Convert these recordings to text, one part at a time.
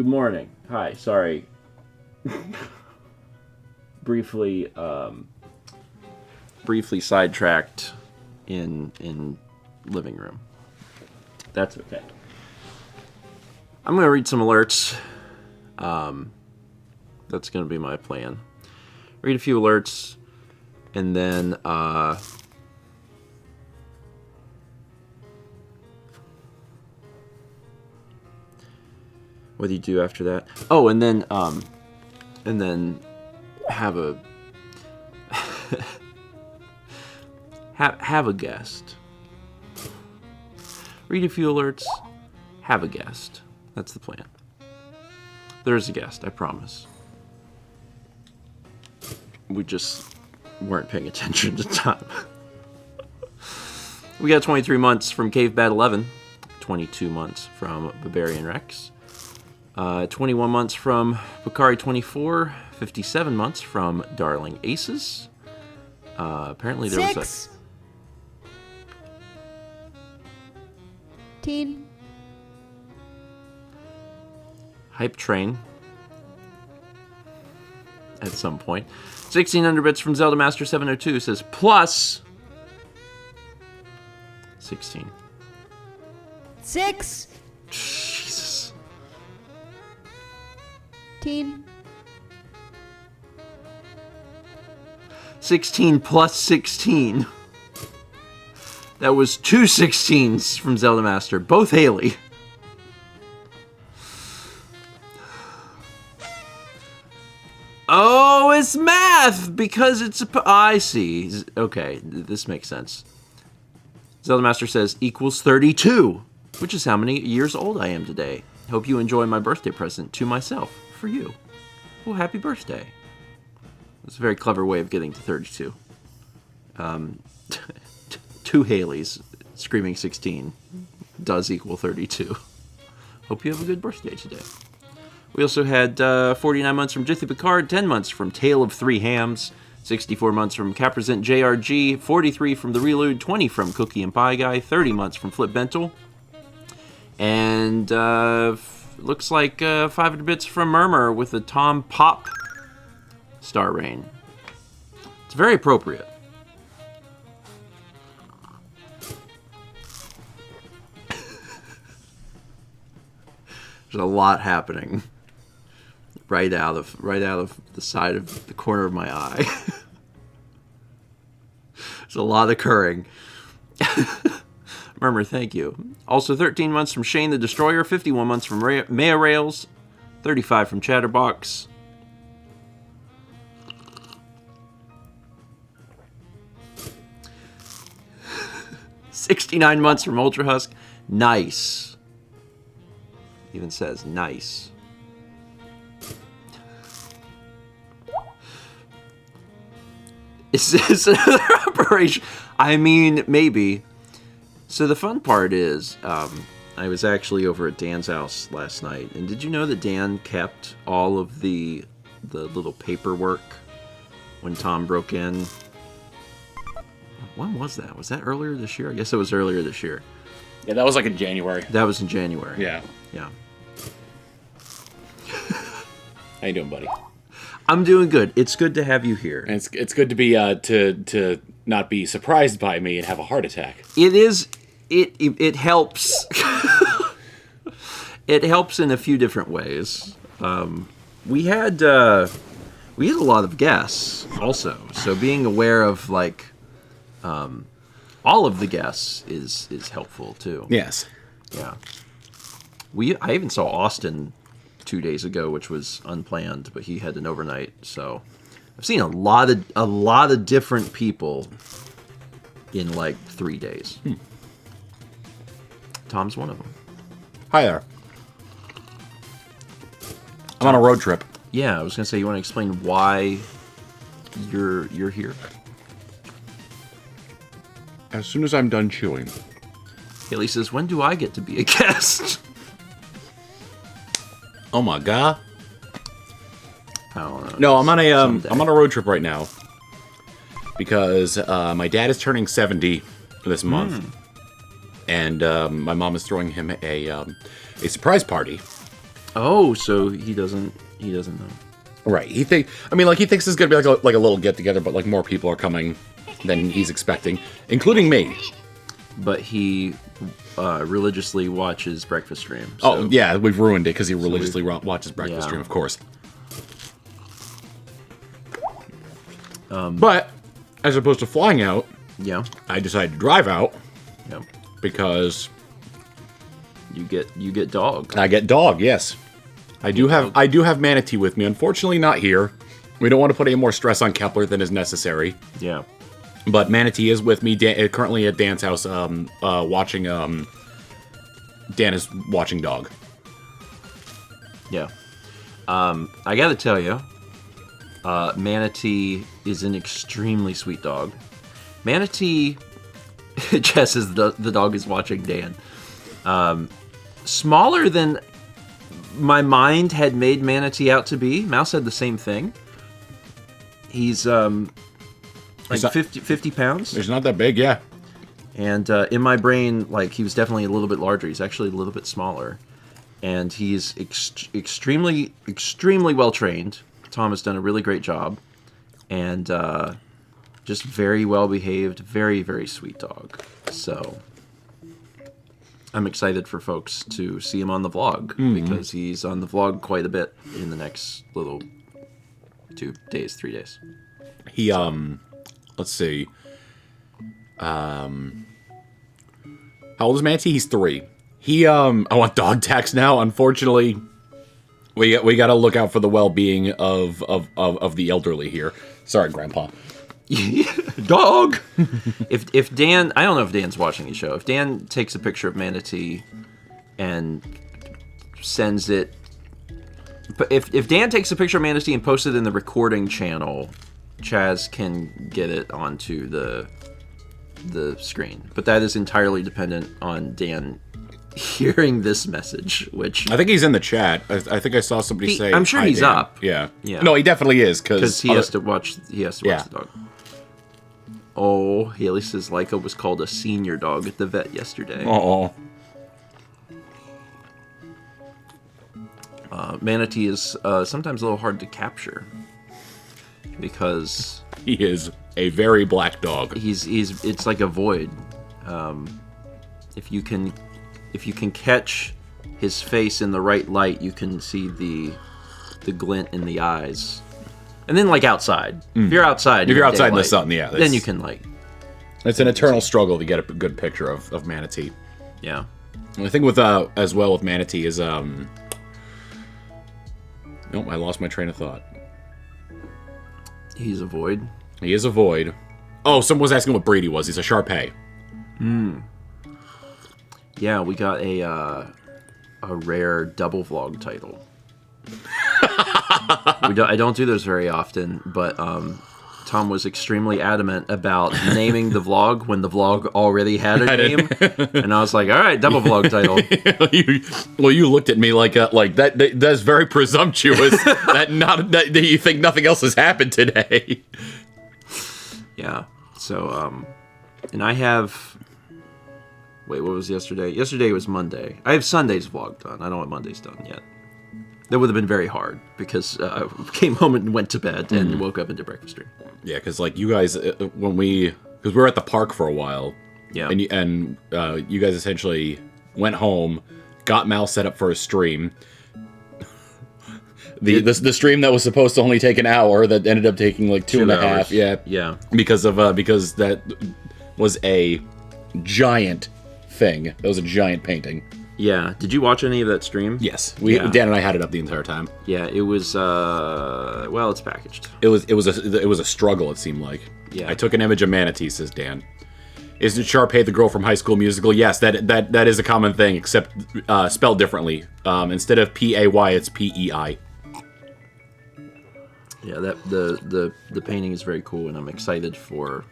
Good morning. Hi. Sorry. briefly sidetracked in living room. That's okay. I'm gonna read some alerts. That's gonna be my plan. Read a few alerts, and then what do you do after that? Oh, and then have a have a guest. Read a few alerts. Have a guest. That's the plan. There's a guest, I promise. We just weren't paying attention to time. We got 23 months from Cave Bat 11, 22 months from Barbarian Rex, 21 months from Bakari 24, 57 months from Darling Aces. Apparently there was a 16. Hype Train at some point. 1600 bits from Zelda Master 702 says plus 16. 6. Jesus. 16. 16 plus 16. That was 2 16s from Zelda Master, both Haley. Oh, it's math because it's I see. Okay, this makes sense. Zelda Master says equals 32, which is how many years old I am today. Hope you enjoy my birthday present to myself for you. Well, happy birthday. It's a very clever way of getting to 32. 2 Haleys screaming 16 does equal 32. Hope you have a good birthday today. We also had 49 months from Jithy Picard, 10 months from Tale of Three Hams, 64 months from Capresent JRG, 43 from The Reload, 20 from Cookie and Pie Guy, 30 months from Flip Bentel, and looks like 500 bits from Murmur with the Tom Pop Star Rain. It's very appropriate. There's a lot happening right out of the side of the corner of my eye. There's a lot occurring. Murmur, thank you. Also 13 months from Shane the Destroyer, 51 months from Maya Rails, 35 from Chatterbox. $69 months from Ultra Husk. Nice. Even says nice. Is this another operation? I mean, maybe. So the fun part is, I was actually over at Dan's house last night, and did you know that Dan kept all of the little paperwork when Tom broke in? When was that? Was that earlier this year? I guess it was earlier this year. Yeah, that was like in January. That was in January. Yeah. Yeah. How you doing, buddy? I'm doing good. It's good to have you here. And it's good to be to not be surprised by me and have a heart attack. It is. It helps. It helps in a few different ways. We had a lot of guests also, so being aware of like all of the guests is helpful too. Yes. Yeah. I even saw Austin 2 days ago, which was unplanned, but he had an overnight. So I've seen a lot of different people in like 3 days. Tom's one of them. Hi there. I'm on a road trip. Yeah, I was gonna say, you want to explain why you're here? As soon as I'm done chewing. Haley says, when do I get to be a guest? Oh my god. I don't know. No, I'm on a road trip right now because my dad is turning 70 this month, and my mom is throwing him a surprise party. Oh, so he doesn't know. Right. He thinks it's gonna be like a little get together, but like more people are coming than he's expecting, including me. But he religiously watches breakfast stream. So. Oh yeah, we've ruined it because he religiously watches breakfast stream, of course. But as opposed to flying out, yeah, I decided to drive out. Yeah. Because you get dog. I get dog. Yes, I do have Manatee with me. Unfortunately, not here. We don't want to put any more stress on Kepler than is necessary. Yeah. But Manatee is with me currently at Dan's house, watching. Dan is watching dog. Yeah. I gotta tell you, Manatee is an extremely sweet dog. Manatee, Jess is the dog is watching Dan. Smaller than my mind had made Manatee out to be. Mouse had the same thing. He's like 50 pounds. He's not that big, yeah. And in my brain, like, he was definitely a little bit larger. He's actually a little bit smaller. And he's extremely, extremely well trained. Tom has done a really great job. And just very well behaved, very, very sweet dog. So I'm excited for folks to see him on the vlog, because he's on the vlog quite a bit in the next little 3 days. He, let's see. How old is Manatee? He's 3. He, I want dog tax now. Unfortunately, we got to look out for the well-being of the elderly here. Sorry, Grandpa. Dog. If Dan, I don't know if Dan's watching the show. If Dan takes a picture of Manatee and sends it, but if Dan takes a picture of Manatee and posts it in the recording channel, Chaz can get it onto the screen. But that is entirely dependent on Dan hearing this message, which I think he's in the chat. I think I saw somebody say. I'm sure Hi, he's Dan. up. Yeah. No, he definitely is because he has to watch. He has to watch the dog. Oh, Haley says Laika was called a senior dog at the vet yesterday. Oh. Manatee is sometimes a little hard to capture because he is a very black dog. It's like a void. If you can catch his face in the right light, you can see the glint in the eyes. And then, like, outside. If you're outside in the sun, yeah. Then you can, like... It's an eternal struggle to get a good picture of Manatee. Yeah. And the thing with, as well with Manatee is, Nope, I lost my train of thought. He's a void. He is a void. Oh, someone was asking what breed he was. He's a Shar-Pei. Yeah, we got a rare double vlog title. I don't do those very often, but Tom was extremely adamant about naming the vlog when the vlog already had a name, and I was like, "All right, double vlog title." you looked at me like that's very presumptuous. that you think nothing else has happened today. Yeah. So, and I have. Wait, what was yesterday? Yesterday was Monday. I have Sunday's vlog done. I don't have Monday's done yet. That would have been very hard because I came home and went to bed and woke up and did breakfast stream. Yeah, because like you guys, because we were at the park for a while. Yeah. And you guys essentially went home, got Mal set up for a stream. The stream that was supposed to only take an hour that ended up taking like 2.5 hours. Yeah. Because that was a giant thing. That was a giant painting. Yeah. Did you watch any of that stream? Yes. Dan and I had it up the entire time. Yeah, it was well, it's packaged. It was a struggle, it seemed like. Yeah. I took an image of Manatee, says Dan. Isn't Shar-Pei the girl from High School Musical? Yes, that is a common thing, except spelled differently. Instead of P-A-Y, it's P-E-I. Yeah, the painting is very cool, and I'm excited for.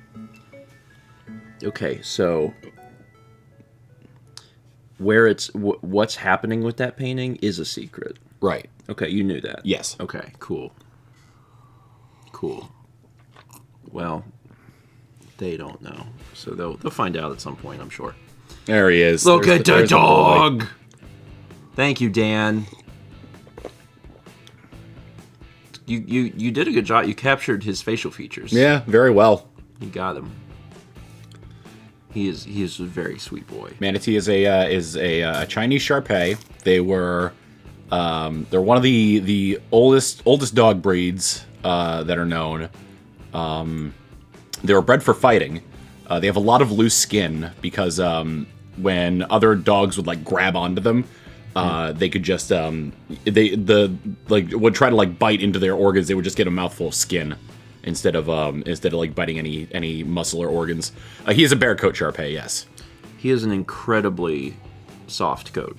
Okay, so what's happening with that painting is a secret. Right. Okay, you knew that. Yes. Okay, cool. Well, they don't know, so they'll find out at some point, I'm sure. There he is. Look at the dog. Thank you, Dan. You did a good job. You captured his facial features. Yeah, very well. You got him. He is a very sweet boy. Manatee is a Chinese Shar-Pei. They're one of the oldest dog breeds that are known. They were bred for fighting. They have a lot of loose skin because when other dogs would like grab onto them, they could just would try to like bite into their organs. They would just get a mouthful of skin instead of like biting any muscle or organs. He is a bear coat Shar-Pei, yes. He is an incredibly soft coat.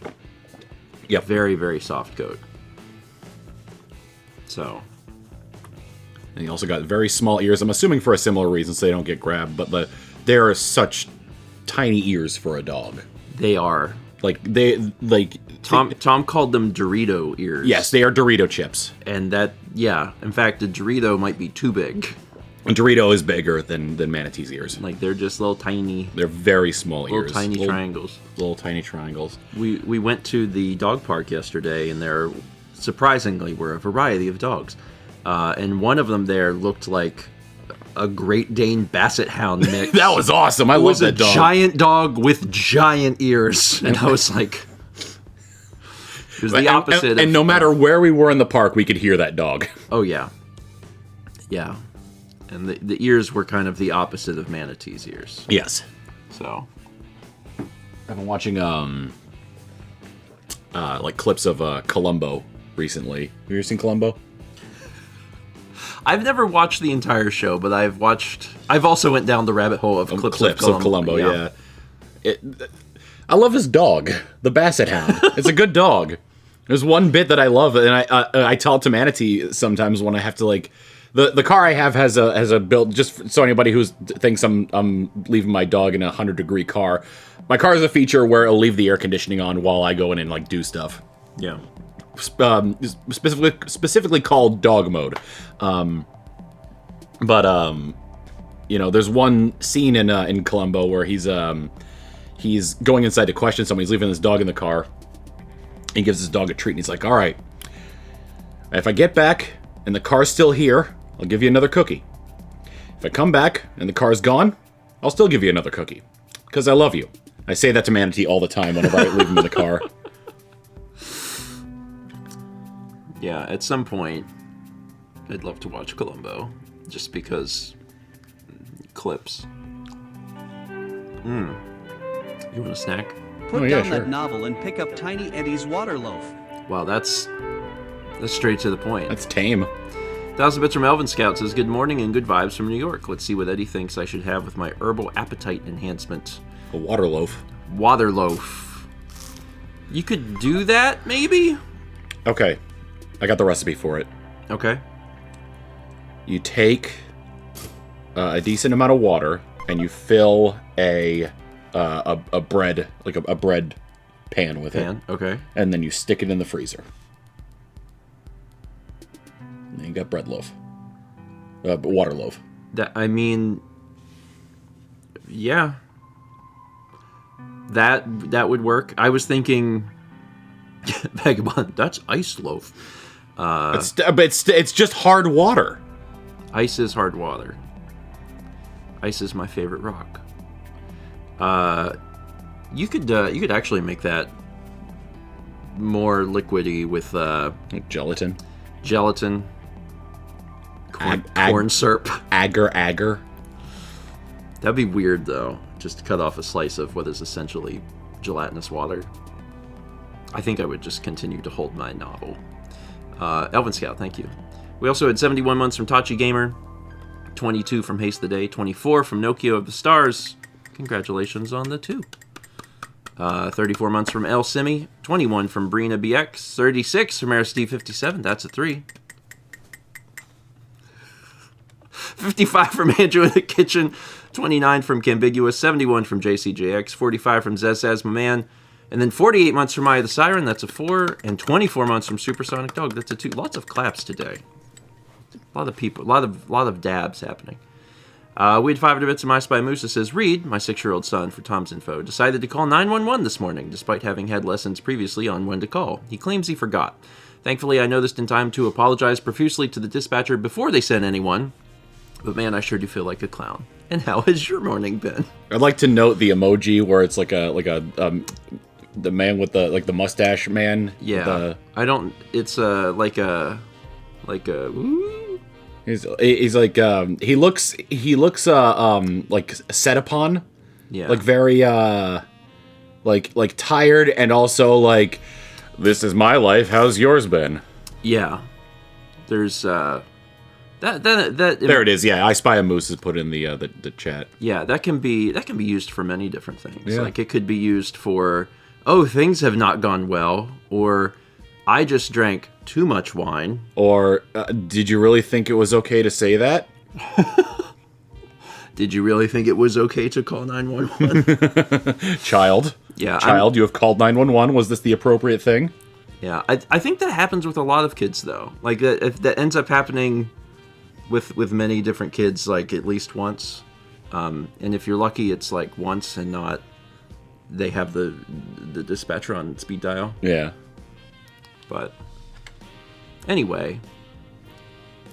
Yep. Very, very soft coat. So. And he also got very small ears. I'm assuming for a similar reason, so they don't get grabbed. But they are such tiny ears for a dog. They are. Tom called them Dorito ears. Yes, they are Dorito chips. And in fact, the Dorito might be too big. And Dorito is bigger than Manatee's ears. Like, they're just little tiny... They're very small ears. Little triangles. Little tiny triangles. We went to the dog park yesterday, and there, surprisingly, were a variety of dogs. And one of them there looked like a Great Dane Basset Hound mix. That was awesome. I love that dog. It was a giant dog with giant ears. And I was like... It was the opposite. And no matter where we were in the park, we could hear that dog. Oh, yeah. Yeah. And the ears were kind of the opposite of Manatee's ears. Yes. So. I've been watching like clips of Columbo recently. Have you ever seen Columbo? I've never watched the entire show, but I've also went down the rabbit hole of clips of Columbo. Yeah. I love his dog, the Basset Hound. It's a good dog. There's one bit that I love, and I tell it to Manatee sometimes when I have to like. The car I have has a built, just so anybody who thinks I'm leaving my dog in a 100-degree car. My car has a feature where it'll leave the air conditioning on while I go in and like do stuff. Yeah. Specifically called dog mode. There's one scene in Columbo where he's going inside to question someone. He's leaving his dog in the car. He gives his dog a treat, and he's like, "All right, if I get back and the car's still here, I'll give you another cookie. If I come back and the car's gone, I'll still give you another cookie. Because I love you." I say that to Manatee all the time whenever I leave him in the car. Yeah, at some point, I'd love to watch Columbo. Just because... clips. You want a snack? Put down that novel and pick up Tiny Eddie's water loaf. Wow, that's straight to the point. That's tame. 1,000 Bits from Elvin Scout says, "Good morning and good vibes from New York. Let's see what Eddie thinks I should have with my herbal appetite enhancement." A water loaf. Water loaf. You could do that, maybe? Okay. I got the recipe for it. Okay. You take a decent amount of water and you fill a bread, like a bread pan with it. Okay. And then you stick it in the freezer. And then you got bread loaf. Water loaf. Yeah. That would work. I was thinking, Vagabond, that's ice loaf. It's just hard water. Ice is hard water. Ice is my favorite rock. You could actually make that more liquidy with gelatin. Gelatin. Corn syrup. Agar. That'd be weird though. Just to cut off a slice of what is essentially gelatinous water. I think I would just continue to hold my novel. Elvin Scout, thank you. We also had 71 months from Tachi Gamer, 22 from Haste the Day, 24 from Nokia of the Stars. Congratulations on the 2. 34 months from El Simi, 21 from Brina BX, 36 from Aristeve57, that's a 3. 55 from Andrew in the Kitchen, 29 from Cambiguous, 71 from JCJX, 45 from Zez my man, and then 48 months from Eye of the Siren, that's a 4, and 24 months from Supersonic Dog, that's a 2. Lots of claps today. A lot of people, a lot of dabs happening. We had 500 bits of My Spy Moose that says, "Reed, my 6-year-old son, for Tom's info, decided to call 911 this morning, despite having had lessons previously on when to call. He claims he forgot. Thankfully, I noticed in time to apologize profusely to the dispatcher before they sent anyone. But man, I sure do feel like a clown. And how has your morning been? I'd like to note the emoji where it's like the man with the mustache man. Yeah, I don't. It's like a. Ooh. He's like he looks like set upon. Yeah. Like very like tired, and also like, this is my life. How's yours been? Yeah. There's that there it is. Yeah, I Spy a Moose is put in the chat. Yeah, that can be used for many different things. Yeah. Like it could be used for, oh, things have not gone well, or I just drank too much wine, or did you really think it was okay to say that? Did you really think it was okay to call 911? Child. Yeah, Child, you have called 911. Was this the appropriate thing? Yeah, I think that happens with a lot of kids though. Like that ends up happening with many different kids, like at least once. And if you're lucky, it's like once and not they have the dispatcher on speed dial. Yeah. But anyway,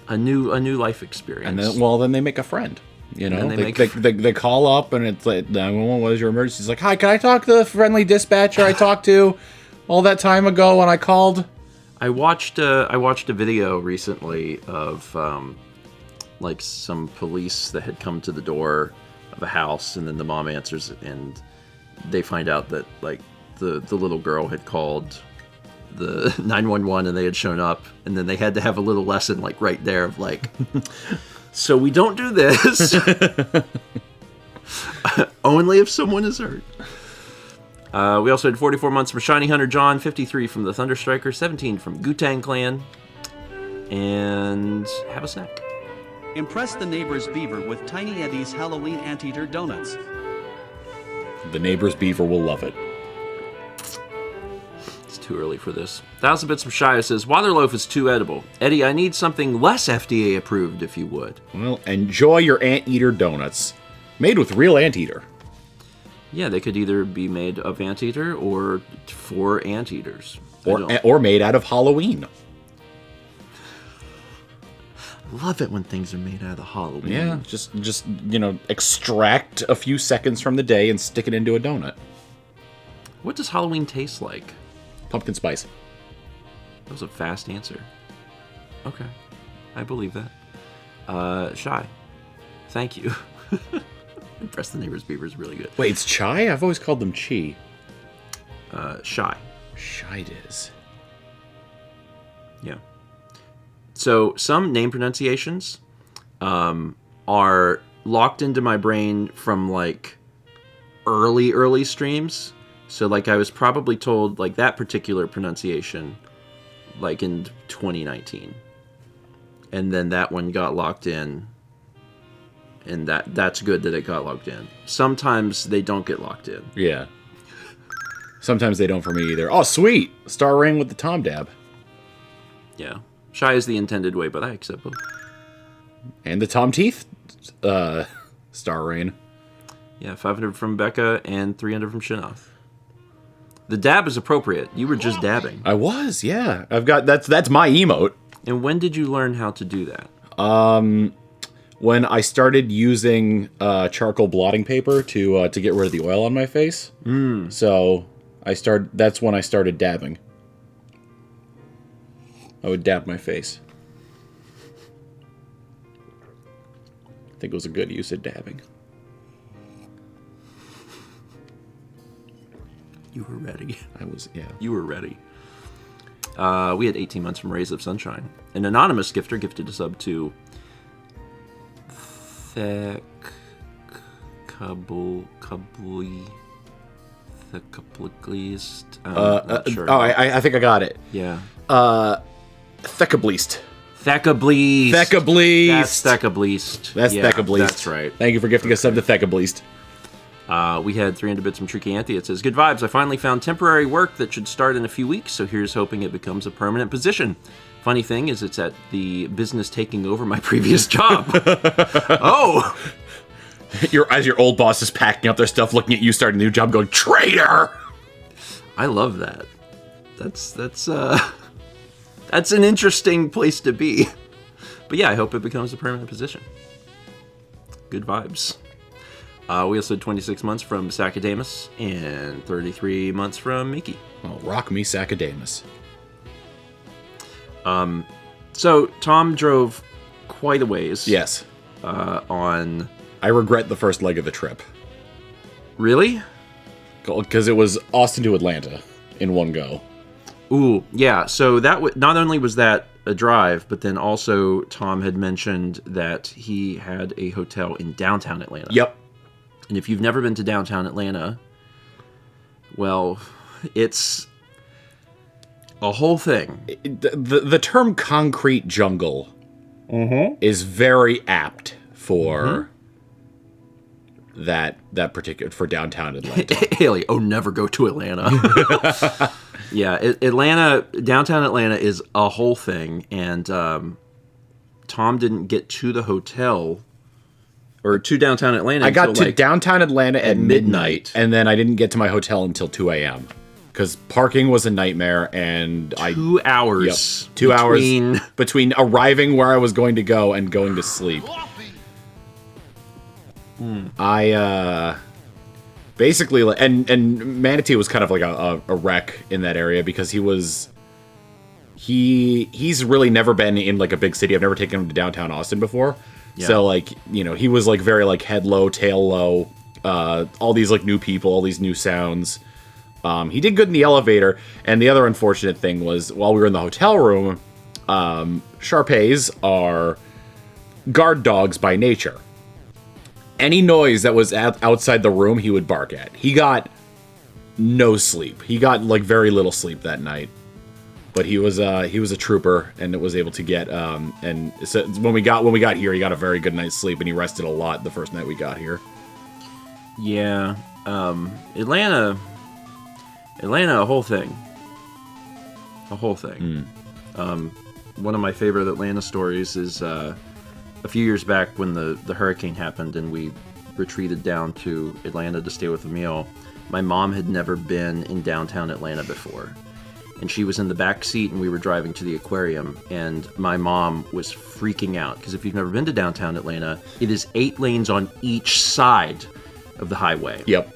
a new life experience. And then they make a friend. You know, they call up and it's like, 911, what is your emergency? It's like, hi, can I talk to the friendly dispatcher I talked to all that time ago when I called? I watched a video recently of like some police that had come to the door of a house, and then the mom answers it, and they find out that like the little girl had called the 911 and they had shown up, and then they had to have a little lesson like right there of like, so we don't do this. Only if someone is hurt. We also had 44 months from Shiny Hunter John, 53 from the Thunderstriker, 17 from Gutang Clan, and have a snack. Impress the neighbor's beaver with Tiny Eddie's Halloween Anteater Donuts. The neighbor's beaver will love it. It's too early for this. 1,000 Bits from Shia says, Waterloaf is too edible. Eddie, I need something less FDA approved, if you would. Well, enjoy your anteater donuts. Made with real anteater. Yeah, they could either be made of anteater or for anteaters. Or made out of Halloween. Love it when things are made out of Halloween. Yeah, just extract a few seconds from the day and stick it into a donut. What does Halloween taste like? Pumpkin spice. That was a fast answer. Okay, I believe that. Shy, thank you. Impress the Neighbor's Beaver is really good. Wait, it's chai? I've always called them chi. Shy. Shy it is. Yeah. So some name pronunciations are locked into my brain from like early streams. So like I was probably told like that particular pronunciation like in 2019. And then that one got locked in. And that's good that it got locked in. Sometimes they don't get locked in. Yeah. Sometimes they don't for me either. Oh, sweet! Star Ring with the Tom Dab. Yeah. Shy is the intended way, but I accept both. And the Tom Teeth Star Rain. Yeah, 500 from Becca and 300 from Shinoff. The dab is appropriate. You were just dabbing. I was, yeah. I've got that's my emote. And when did you learn how to do that? When I started using charcoal blotting paper to get rid of the oil on my face. So that's when I started dabbing. I would dab my face. I think it was a good use of dabbing. You were ready. I was, yeah. You were ready. We had 18 months from Rays of Sunshine. An anonymous gifter gifted a sub to Thekableist. I think I got it. Yeah. Thekableist. Thekableist. Thekableist. That's Thekableist. That's Thekableist. That's right. Thank you for gifting a sub to Thekableist. We had 300 bits from Tricky Anthony. It says, good vibes. I finally found temporary work that should start in a few weeks, so here's hoping it becomes a permanent position. Funny thing is, it's at the business taking over my previous job. Oh! As your old boss is packing up their stuff, looking at you starting a new job, going, traitor! I love that. That's That's an interesting place to be. But yeah, I hope it becomes a permanent position. Good vibes. We also had 26 months from Sacadamus and 33 months from Mickey. Oh, rock me, Sacadamus. So Tom drove quite a ways. Yes. On... I regret the first leg of the trip. Really? Because it was Austin to Atlanta in one go. Ooh, yeah. So that not only was that a drive, but then also Tom had mentioned that he had a hotel in downtown Atlanta. Yep. And if you've never been to downtown Atlanta, well, it's a whole thing. The term concrete jungle is very apt for that particular, for downtown Atlanta. Haley, never go to Atlanta. Yeah, downtown Atlanta is a whole thing, and Tom didn't get to the hotel or to downtown Atlanta. I got to downtown Atlanta at midnight, midnight, and then I didn't get to my hotel until 2 a.m. because parking was a nightmare, and 2 hours. Yep, 2 hours between arriving where I was going to go and going to sleep. I basically, and Manatee was kind of like a wreck in that area because he's really never been in like a big city. I've never taken him to downtown Austin before. Yeah. So like, he was like very like head low, tail low, all these like new people, all these new sounds. He did good in the elevator, and the other unfortunate thing was while we were in the hotel room, Shar-Peis are guard dogs by nature. Any noise that was outside the room, he would bark at. He got no sleep. He got like very little sleep that night. But he was a trooper, and it was able to get and so when we got here, he got a very good night's sleep, and he rested a lot the first night we got here. Yeah, Atlanta, a whole thing. One of my favorite Atlanta stories is a few years back when the hurricane happened and we retreated down to Atlanta to stay with Emil. My mom had never been in downtown Atlanta before. And she was in the back seat and we were driving to the aquarium, and my mom was freaking out because if you've never been to downtown Atlanta, it is 8 lanes on each side of the highway. Yep.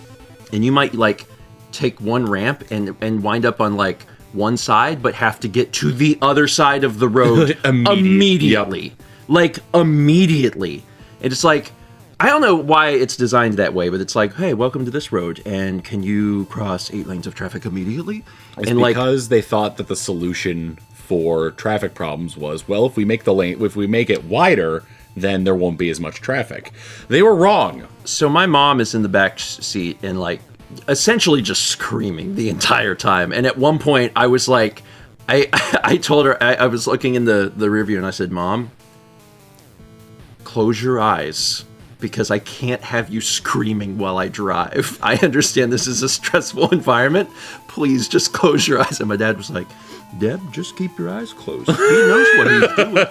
And you might like take one ramp and wind up on like one side, but have to get to the other side of the road immediately. Yep. Like immediately. And it's like, I don't know why it's designed that way, but it's like, hey, welcome to this road, and can you cross 8 lanes of traffic immediately? It's and because they thought that the solution for traffic problems was, well, if we make it wider, then there won't be as much traffic. They were wrong. So my mom is in the back seat and like essentially just screaming the entire time. And at one point I was like, I told her, I was looking in the rear view and I said, Mom, close your eyes, because I can't have you screaming while I drive. I understand this is a stressful environment. Please just close your eyes. And my dad was like, Deb, just keep your eyes closed. He knows what he's doing.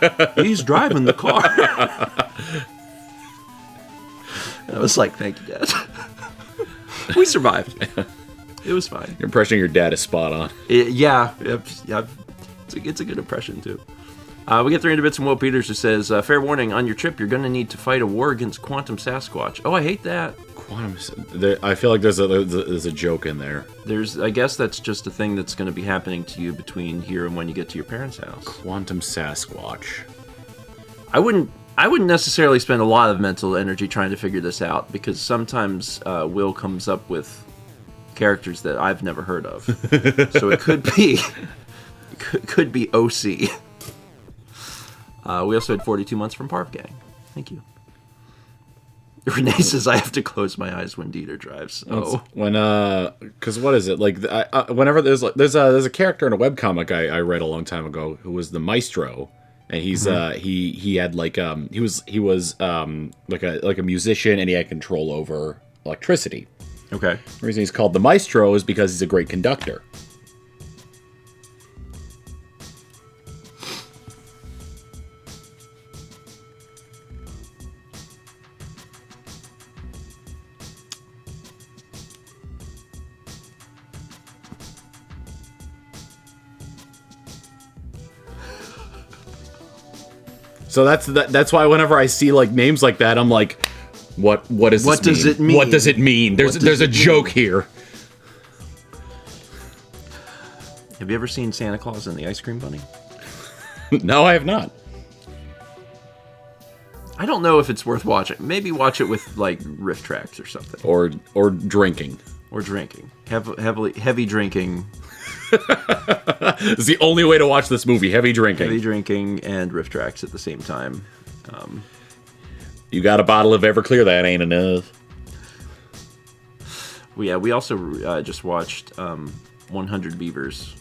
He's driving the car. And I was like, thank you, Dad. We survived. It was fine. Your impression of your dad is spot on. Yeah. It's a good impression, too. We get 300 bits from Will Peters, who says, fair warning, on your trip, you're going to need to fight a war against Quantum Sasquatch. Oh, I hate that. I feel like there's a joke in there. I guess that's just a thing that's going to be happening to you between here and when you get to your parents' house. Quantum Sasquatch. I wouldn't necessarily spend a lot of mental energy trying to figure this out, because sometimes Will comes up with characters that I've never heard of. So it could be OC. We also had 42 months from Parv Gang. Thank you. Renee says I have to close my eyes when Dieter drives. Oh, because what is it like? Whenever there's a character in a webcomic I read a long time ago who was the Maestro, and he's he had like he was like a musician, and he had control over electricity. Okay. The reason he's called the Maestro is because he's a great conductor. So that's why whenever I see like names like that, I'm like, what does it mean? What does it mean? There's a joke here. Have you ever seen Santa Claus and the Ice Cream Bunny? No, I have not. I don't know if it's worth watching. Maybe watch it with like riff tracks or something. Or drinking. Or drinking. Heavy drinking. It's the only way to watch this movie. Heavy drinking. Heavy drinking and riff tracks at the same time. You got a bottle of Everclear? That ain't enough. Well, yeah, we also just watched 100 Beavers.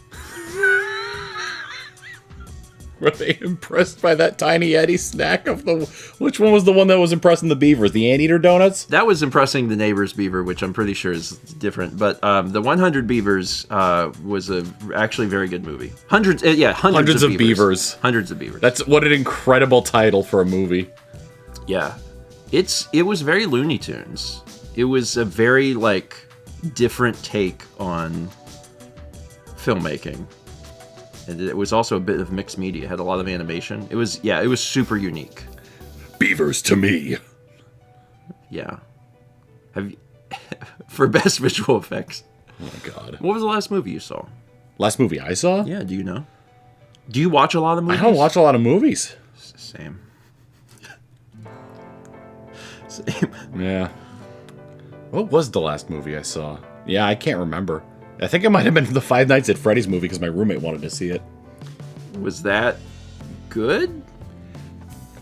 Were they impressed by that Tiny Eddie snack of the... Which one was the one that was impressing the beavers? The Anteater donuts? That was impressing the neighbor's beaver, which I'm pretty sure is different. But the 100 Beavers was a actually very good movie. Hundreds of beavers. Hundreds of beavers. That's what an incredible title for a movie. Yeah. It was very Looney Tunes. It was a very, like, different take on filmmaking. And it was also a bit of mixed media. It had a lot of animation. It was super unique. Beavers to me. Yeah. Have you, for best visual effects. Oh my god. What was the last movie you saw? Last movie I saw? Yeah, do you know? Do you watch a lot of movies? I don't watch a lot of movies. Same. Same. Yeah. What was the last movie I saw? Yeah, I can't remember. I think it might have been the Five Nights at Freddy's movie because my roommate wanted to see it. Was that good?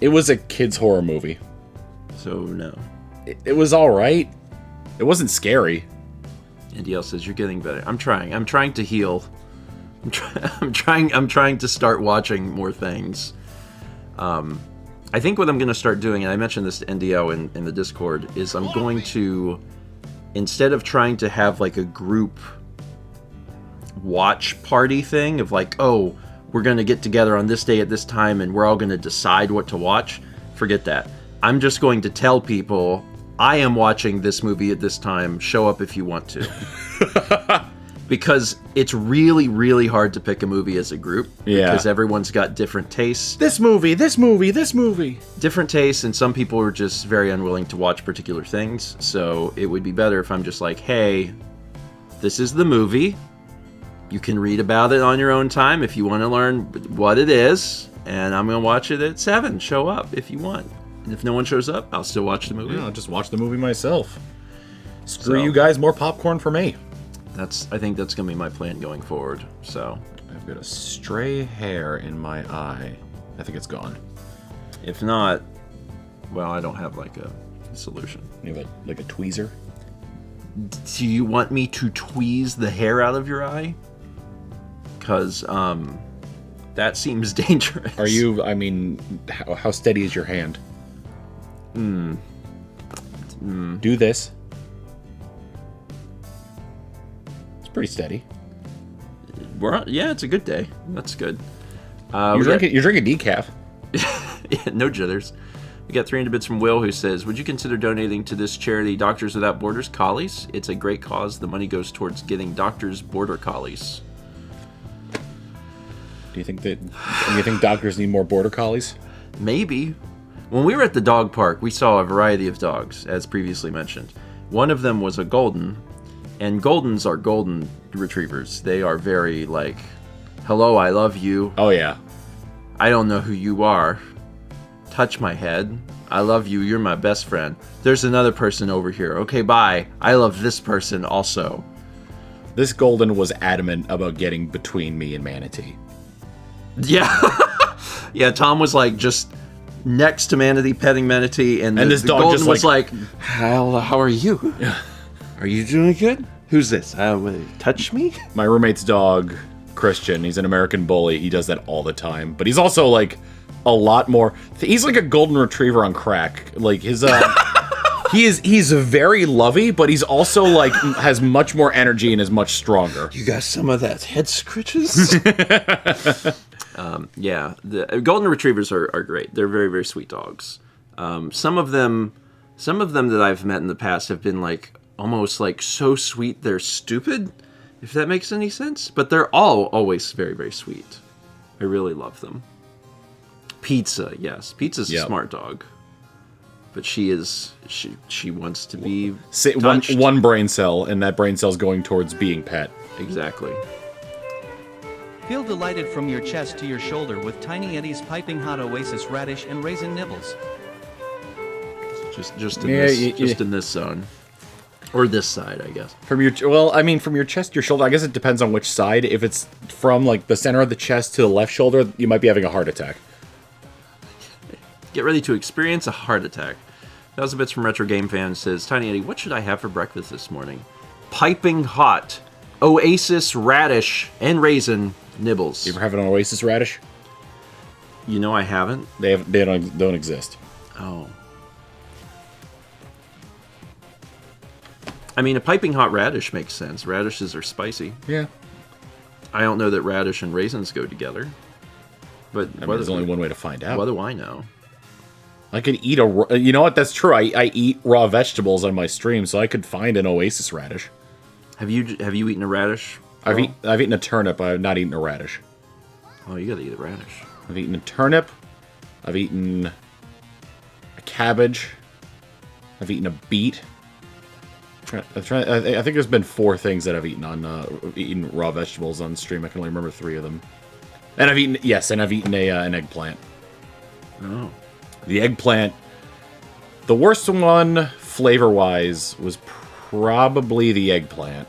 It was a kid's horror movie. So, no. It was alright. It wasn't scary. Andy L says, you're getting better. I'm trying to heal. I'm trying to start watching more things. I think what I'm going to start doing, and I mentioned this to NDL in the Discord, is I'm going to, instead of trying to have like a group watch party thing of like, oh, we're going to get together on this day at this time and we're all going to decide what to watch, forget that. I'm just going to tell people, I am watching this movie at this time, show up if you want to. Because it's really, really hard to pick a movie as a group. Yeah. Because everyone's got different tastes. This movie. Different tastes, and some people are just very unwilling to watch particular things. So it would be better if I'm just like, hey, this is the movie. You can read about it on your own time if you want to learn what it is. And I'm going to watch it at 7. Show up if you want. And if no one shows up, I'll still watch the movie. Yeah, I'll just watch the movie myself. Screw you guys, more popcorn for me. I think that's going to be my plan going forward. So I've got a stray hair in my eye. I think it's gone. If not, well, I don't have like a solution. You have like a tweezer? Do you want me to tweeze the hair out of your eye? Because that seems dangerous. Are you, I mean, how steady is your hand? Do this. It's pretty steady. Yeah, it's a good day. That's good. You're drinking decaf. Yeah, no jitters. We got 300 bits from Will, who says, would you consider donating to this charity, Doctors Without Borders Collies? It's a great cause. The money goes towards getting doctors border collies. Do you think doctors need more border collies? Maybe. When we were at the dog park, we saw a variety of dogs, as previously mentioned. One of them was a golden, and goldens are golden retrievers. They are very like, hello, I love you. Oh, yeah. I don't know who you are. Touch my head. I love you. You're my best friend. There's another person over here. Okay, bye. I love this person also. This golden was adamant about getting between me and Manatee. Yeah. Yeah, Tom was like just next to Manatee, petting Manatee, and this the dog golden just was like, how are you? Are you doing good? Who's this? Touch me? My roommate's dog, Christian, he's an American bully. He does that all the time. But he's also like a lot more. He's like a golden retriever on crack. Like his he's very lovey, but he's also like has much more energy and is much stronger. You got some of that head scritches? Yeah, the golden retrievers are great. They're very, very sweet dogs. Some of them that I've met in the past have been like almost like so sweet they're stupid, if that makes any sense. But they're all always very, very sweet. I really love them. Pizza, yes. Pizza's a Yep. smart dog. But she wants to be One, touched. one brain cell, and that brain cell's going towards being pet. Exactly. Feel delighted from your chest to your shoulder with Tiny Eddie's piping hot oasis radish and raisin nibbles. Just in this zone. Or this side, I guess. From your from your chest to your shoulder, I guess it depends on which side. If it's from like the center of the chest to the left shoulder, you might be having a heart attack. Get ready to experience a heart attack. 1,000 Bits from Retro Game Fan says, Tiny Eddie, what should I have for breakfast this morning? Piping hot oasis radish and raisin nibbles. You ever have an oasis radish? You know I haven't. They don't exist. Oh. I mean, a piping hot radish makes sense. Radishes are spicy. Yeah. I don't know that radish and raisins go together. But There's only one way to find out. What do I know? I could eat you know what? That's true. I eat raw vegetables on my stream, so I could find an oasis radish. Have you eaten a radish? I've eaten a turnip. I've not eaten a radish. Oh, you gotta eat a radish. I've eaten a turnip. I've eaten a cabbage. I've eaten a beet. I think there's been 4 things that I've eaten on eaten raw vegetables on stream. I can only remember 3 of them. And I've eaten an eggplant. Oh. The eggplant. The worst one, flavor-wise, was probably the eggplant.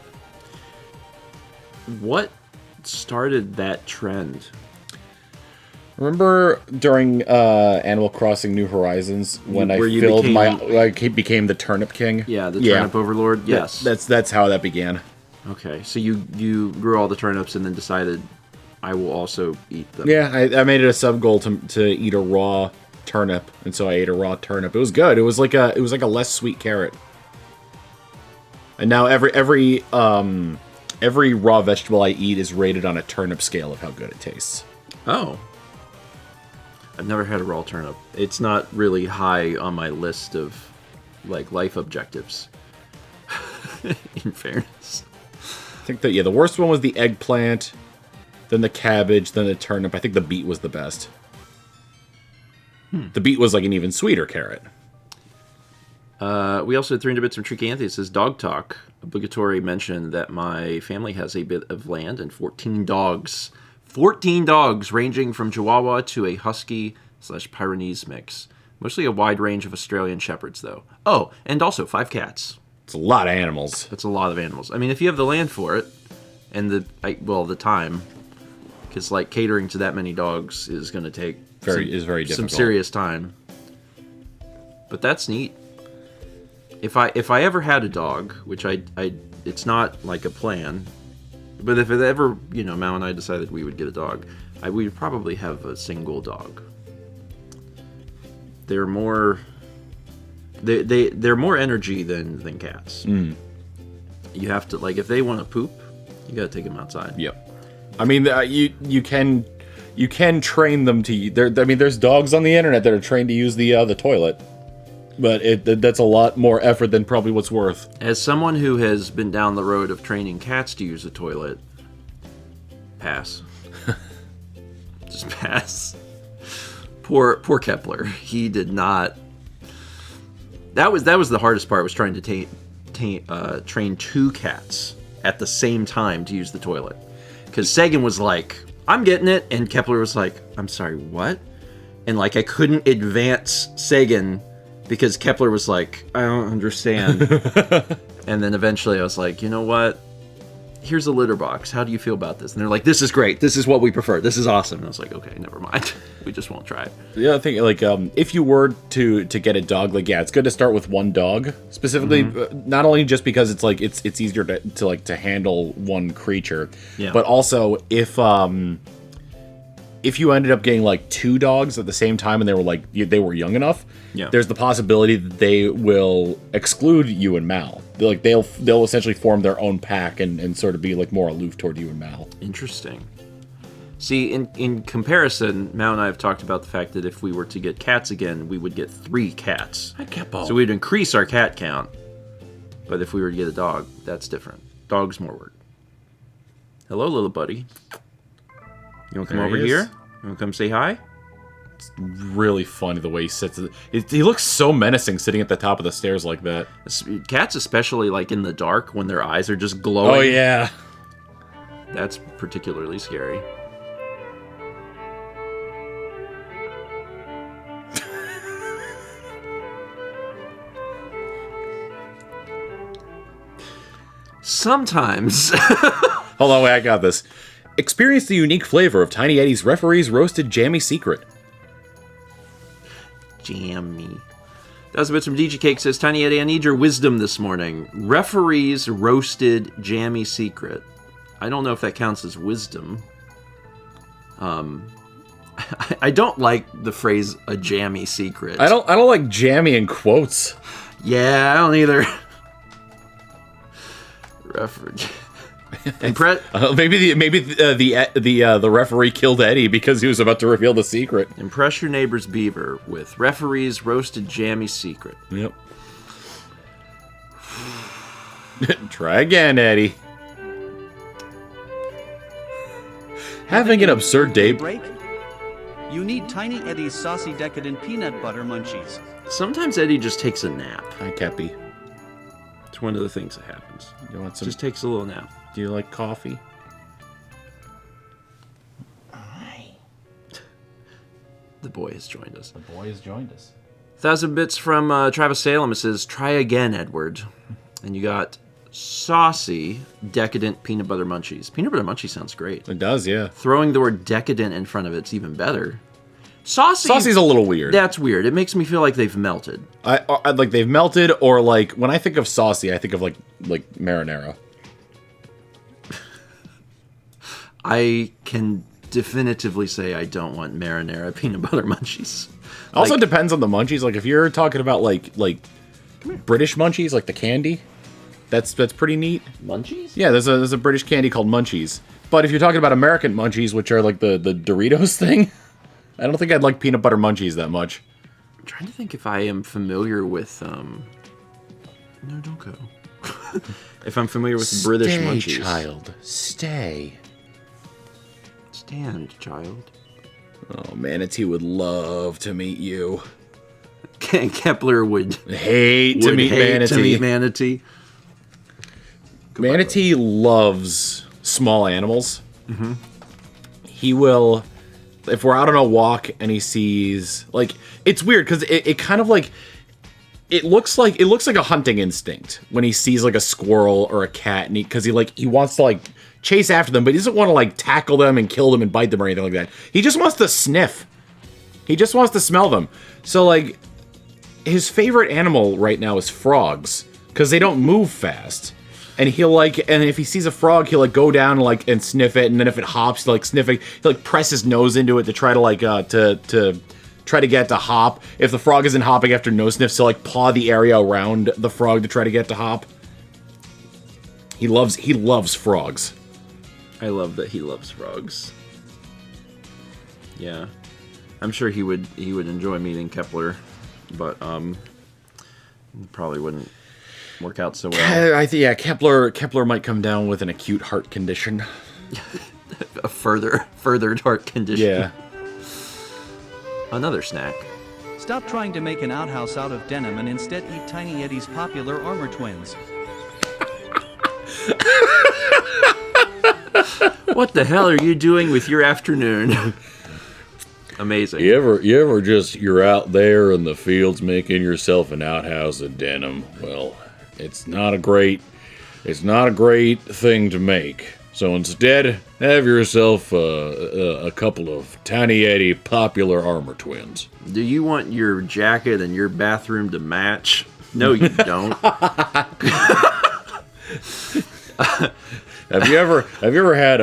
What started that trend? Remember during Animal Crossing New Horizons when I became the turnip king? Yeah, the turnip overlord. Yes, that's how that began. Okay, so you grew all the turnips and then decided I will also eat them. Yeah, I made it a sub goal to eat a raw turnip, and so I ate a raw turnip. It was good. It was like a less sweet carrot. And now every raw vegetable I eat is rated on a turnip scale of how good it tastes. Oh. I've never had a raw turnip. It's not really high on my list of like life objectives. In fairness. I think that the worst one was the eggplant, then the cabbage, then the turnip. I think the beet was the best. The beet was like an even sweeter carrot. We also had 300 Bits from Tricky Anthony. It says, Dog Talk. Obligatory mention that my family has a bit of land and 14 dogs. 14 dogs ranging from Chihuahua to a Husky/Pyrenees mix. Mostly a wide range of Australian Shepherds, though. Oh, and also 5 cats. It's a lot of animals. That's a lot of animals. I mean, if you have the land for it, and the time, because like catering to that many dogs is going to take very difficult. Some serious time. But that's neat. If I ever had a dog, which it's not like a plan, but if it ever, Mal and I decided we would get a dog, we would probably have a single dog. They're more energy than cats. Mm. You have to, like, if they want to poop, you got to take them outside. Yep. I mean, you can train them to. There's dogs on the internet that are trained to use the toilet. But that's a lot more effort than probably what's worth. As someone who has been down the road of training cats to use a toilet, pass. Just pass. Poor Kepler. He did not. That was the hardest part. Was trying to train 2 cats at the same time to use the toilet. Because Sagan was like, "I'm getting it," and Kepler was like, "I'm sorry, what?" And like I couldn't advance Sagan. Because Kepler was like, I don't understand. And then eventually I was like, you know what? Here's a litter box. How do you feel about this? And they're like, this is great. This is what we prefer. This is awesome. And I was like, okay, never mind. We just won't try it. The other thing, like, if you were to get a dog, like, yeah, it's good to start with one dog. Specifically, not only just because it's like it's easier to handle one creature, but also if you ended up getting like 2 dogs at the same time and they were young enough, there's the possibility that they will exclude you and Mal. They'll essentially form their own pack and sort of be like more aloof toward you and Mal. Interesting. See, in comparison, Mal and I have talked about the fact that if we were to get cats again, we would get 3 cats. So we'd increase our cat count. But if we were to get a dog, that's different. Dog's more work. Hello, little buddy. You want to come over here? You want to come say hi? It's really funny the way he sits. He looks so menacing sitting at the top of the stairs like that. Cats, especially like in the dark when their eyes are just glowing. Oh, yeah. That's particularly scary. Sometimes. Hold on, wait, I got this. Experience the unique flavor of Tiny Eddie's Referee's Roasted Jammy Secret. Jammy. That was a bit from DJ Cake. Says, Tiny Eddie, I need your wisdom this morning. Referee's Roasted Jammy Secret. I don't know if that counts as wisdom. I don't like the phrase "a jammy secret." I don't like jammy in quotes. Yeah, I don't either. Maybe the referee killed Eddie because he was about to reveal the secret. Impress your neighbor's beaver with Referee's Roasted Jammy Secret. Yep. Try again, Eddie. Having an absurd day break? You need Tiny Eddie's saucy decadent peanut butter munchies. Sometimes Eddie just takes a nap. Hi, Cappy. It's one of the things that happens. You want some? Just takes a little nap. Do you like coffee? The boy has joined us. The boy has joined us. 1,000 bits from Travis Salem. It says, try again, Edward. And you got saucy, decadent peanut butter munchies. Peanut butter munchie sounds great. It does, yeah. Throwing the word decadent in front of it's even better. Saucy's a little weird. That's weird. It makes me feel like they've melted. I like they've melted, or like when I think of saucy, I think of like marinara. I can definitively say I don't want marinara peanut butter munchies. Also depends on the munchies. Like if you're talking about like British munchies, like the candy, that's pretty neat. Munchies? Yeah, there's a British candy called Munchies. But if you're talking about American munchies, which are like the Doritos thing, I don't think I'd like peanut butter munchies that much. I'm trying to think if I am familiar with No, don't go. If I'm familiar with British munchies. Stay, child. Stay. Stand, child. Oh, Manatee would love to meet you. Kepler would hate to meet Manatee. Manatee loves small animals. Mm-hmm. He will, if we're out on a walk and he sees, like, it's weird because it kind of like, it looks like a hunting instinct when he sees like a squirrel or a cat, and because he wants to like chase after them, but he doesn't want to like tackle them and kill them and bite them or anything like that. He just wants to sniff. He just wants to smell them. So like, his favorite animal right now is frogs because they don't move fast. And and if he sees a frog, he'll like go down and sniff it, and then if it hops, he'll like sniff it. He'll like press his nose into it to try to like to try to get it to hop. If the frog isn't hopping after nose sniffs, he'll like paw the area around the frog to try to get it to hop. He loves frogs. I love that he loves frogs. Yeah, I'm sure he would enjoy meeting Kepler, but probably wouldn't work out so well. Kepler might come down with an acute heart condition. A furthered heart condition. Yeah. Another snack. Stop trying to make an outhouse out of denim and instead eat Tiny Eddie's popular Armor Twins. What the hell are you doing with your afternoon? Amazing. You ever just, you're out there in the fields making yourself an outhouse of denim? Well, it's not a great thing to make. So instead, have yourself a couple of Tiny Eddie popular Armor Twins. Do you want your jacket and your bathroom to match? No, you don't. Have you ever had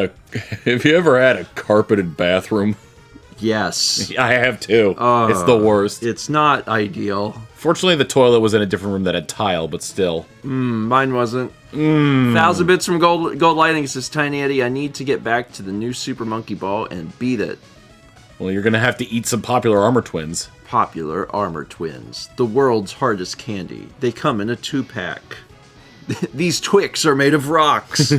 a carpeted bathroom? Yes. I have too. It's the worst. It's not ideal. Fortunately, the toilet was in a different room that had tile, but still. Mine wasn't. 1,000 bits from Gold Lighting says, Tiny Eddie, I need to get back to the new Super Monkey Ball and beat it. Well, you're gonna have to eat some popular Armor Twins. Popular Armor Twins. The world's hardest candy. They come in a 2-pack. These Twix are made of rocks.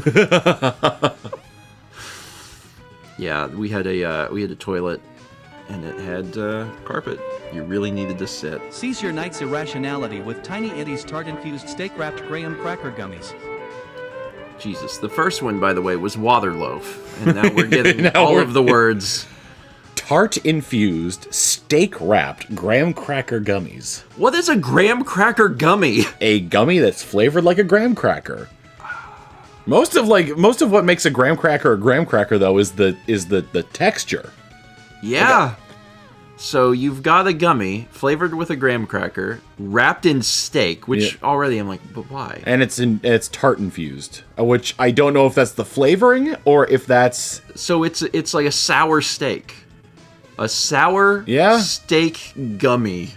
Yeah, we had a toilet And it had carpet. You really needed to sit. Seize your night's irrationality with Tiny Eddie's tart-infused steak-wrapped graham cracker gummies. Jesus. The first one, by the way, was Waterloaf. And now we're getting all of the words. Tart-infused, steak-wrapped graham cracker gummies. What is a graham cracker gummy? A gummy that's flavored like a graham cracker. Most of what makes a graham cracker though is the texture. Yeah. Okay. So you've got a gummy flavored with a graham cracker, wrapped in steak, which already I'm like, but why? And it's tart infused, which I don't know if that's the flavoring or if that's. So it's like a sour steak, a sour steak gummy.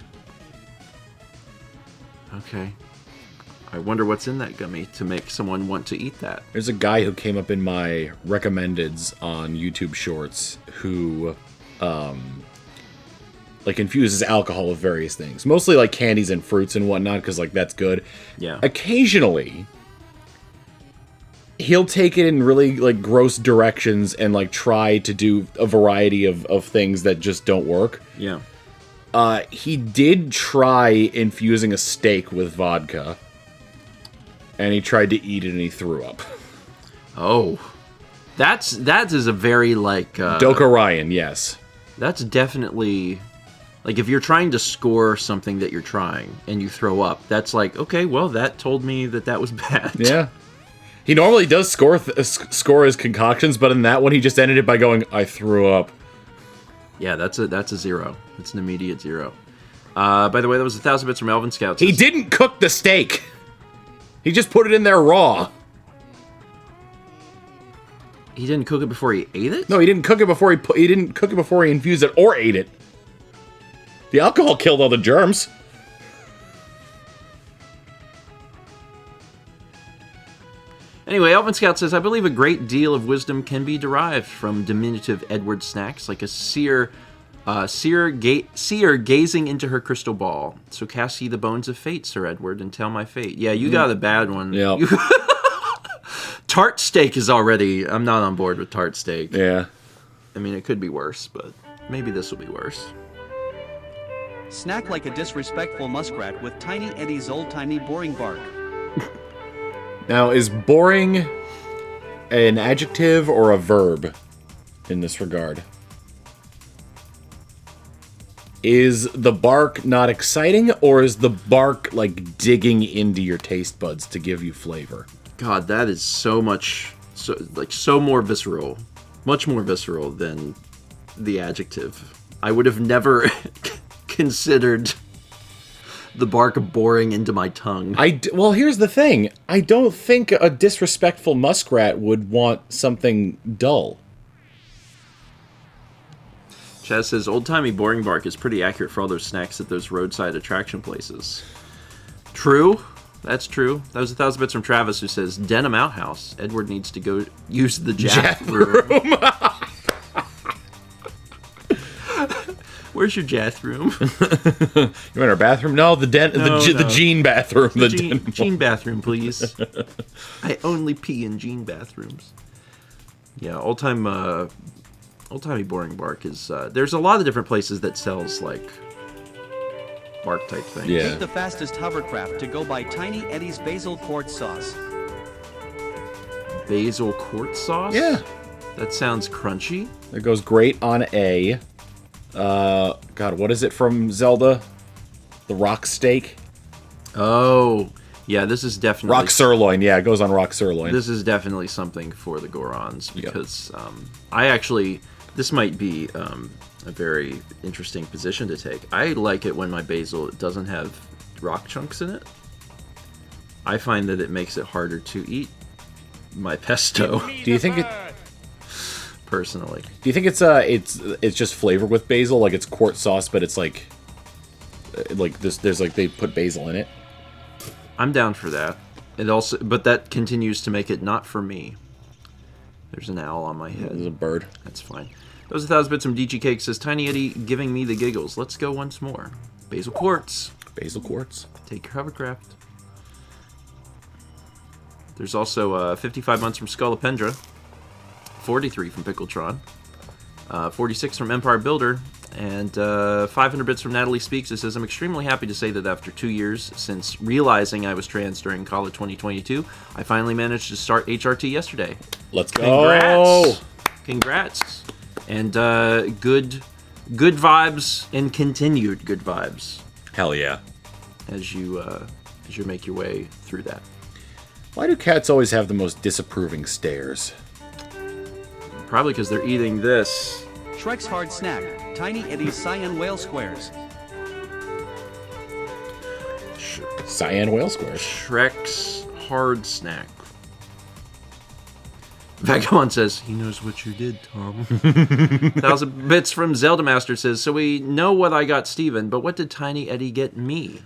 Okay. I wonder what's in that gummy to make someone want to eat that. There's a guy who came up in my recommendeds on YouTube Shorts who. Like infuses alcohol with various things, mostly like candies and fruits and whatnot, because like that's good. Yeah. Occasionally, he'll take it in really like gross directions and like try to do a variety of things that just don't work. Yeah. He did try infusing a steak with vodka, and he tried to eat it and he threw up. Oh, that is a very like Doka Ryan, yes. That's definitely. Like, if you're trying to score something that you're trying and you throw up, that's like, okay, well, that told me that was bad. Yeah. He normally does score his concoctions, but in that one, he just ended it by going, I threw up. Yeah, that's a 0. It's an immediate 0. By the way, that was 1,000 bits from Elvin Scouts. He didn't cook the steak. He just put it in there raw. He didn't cook it before he ate it? No, he didn't cook it before he infused it or ate it. The alcohol killed all the germs. Anyway, Elvin Scout says, I believe a great deal of wisdom can be derived from diminutive Edward snacks, like a seer gazing into her crystal ball. So cast ye the bones of fate, Sir Edward, and tell my fate. Yeah, you got a bad one. Yeah. Tart steak is already... I'm not on board with tart steak. Yeah. I mean, it could be worse, but maybe this will be worse. Snack like a disrespectful muskrat with Tiny Eddie's old-timey boring bark. Now, is boring an adjective or a verb in this regard? Is the bark not exciting, or is the bark like digging into your taste buds to give you flavor? God, that is so more visceral. Much more visceral than the adjective. I would have never considered the bark boring into my tongue. Well, here's the thing. I don't think a disrespectful muskrat would want something dull. Chaz says, old-timey boring bark is pretty accurate for all those snacks at those roadside attraction places. True. That's true. That was 1,000 bits from Travis, who says, Denim Outhouse. Edward needs to go use the Jath room. Where's your Jath room? You want our bathroom? No, the Jean bathroom. The Jean bathroom, please. I only pee in Jean bathrooms. Yeah, old-timey boring bark is... there's a lot of different places that sells, like... bark type thing. Yeah. Take the fastest hovercraft to go by Tiny Eddie's basil quartz sauce. Basil quartz sauce? Yeah. That sounds crunchy. It goes great on a... God, what is it from Zelda? The rock steak? Oh, yeah, this is definitely... Rock sirloin, yeah, it goes on rock sirloin. This is definitely something for the Gorons, because I actually... This might be a very interesting position to take. I like it when my basil doesn't have rock chunks in it. I find that it makes it harder to eat my pesto. Do you think it... Personally. Do you think it's just flavored with basil, like it's quartz sauce, but it's like this? There's like they put basil in it. I'm down for that. But that continues to make it not for me. There's an owl on my head. There's a bird. That's fine. That was 1,000 bits from DG Cake. Says Tiny Eddie giving me the giggles. Let's go once more. Basil quartz. Basil quartz. Take your hovercraft. There's also 55 months from Scolopendra. 43 from Pickletron, 46 from Empire Builder, And 500 bits from Natalie Speaks. It says, I'm extremely happy to say that after 2 years since realizing I was trans during college 2022, I finally managed to start HRT yesterday. Let's go. Congrats. And good vibes and continued good vibes. Hell yeah. As you make your way through that. Why do cats always have the most disapproving stares? Probably because they're eating this. Shrek's Hard Snack, Tiny Eddie's Cyan Whale Squares. Cyan whale squares. Shrek's Hard Snack. Vagabond says, he knows what you did, Tom. 1,000 bits from Zelda Master says, so we know what I got Steven, but what did Tiny Eddie get me?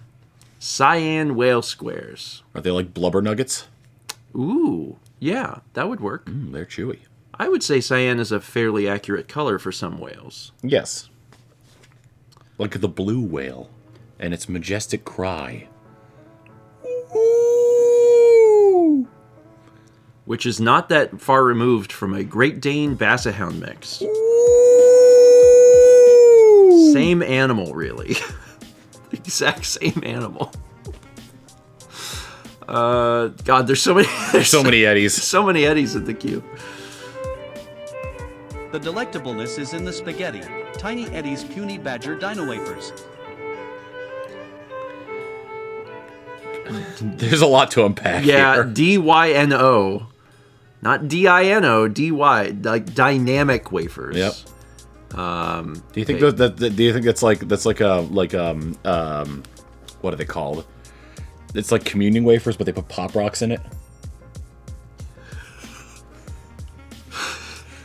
Cyan whale squares. Are they like blubber nuggets? Ooh, yeah, that would work. They're chewy. I would say cyan is a fairly accurate color for some whales. Yes. Like the blue whale and its majestic cry. Ooh. Which is not that far removed from a Great Dane Basset Hound mix. Ooh. Same animal, really. Exact same animal. God, there's so many. There's so many Eddies. So many Eddies in the queue. The delectableness is in the spaghetti. Tiny Eddie's Puny Badger Dino Wafers. There's a lot to unpack Yeah, here. DYNO. Not DINO, DY. Like dynamic wafers. Yep. Do you think do you think that's like what are they called? It's like communion wafers, but they put Pop Rocks in it.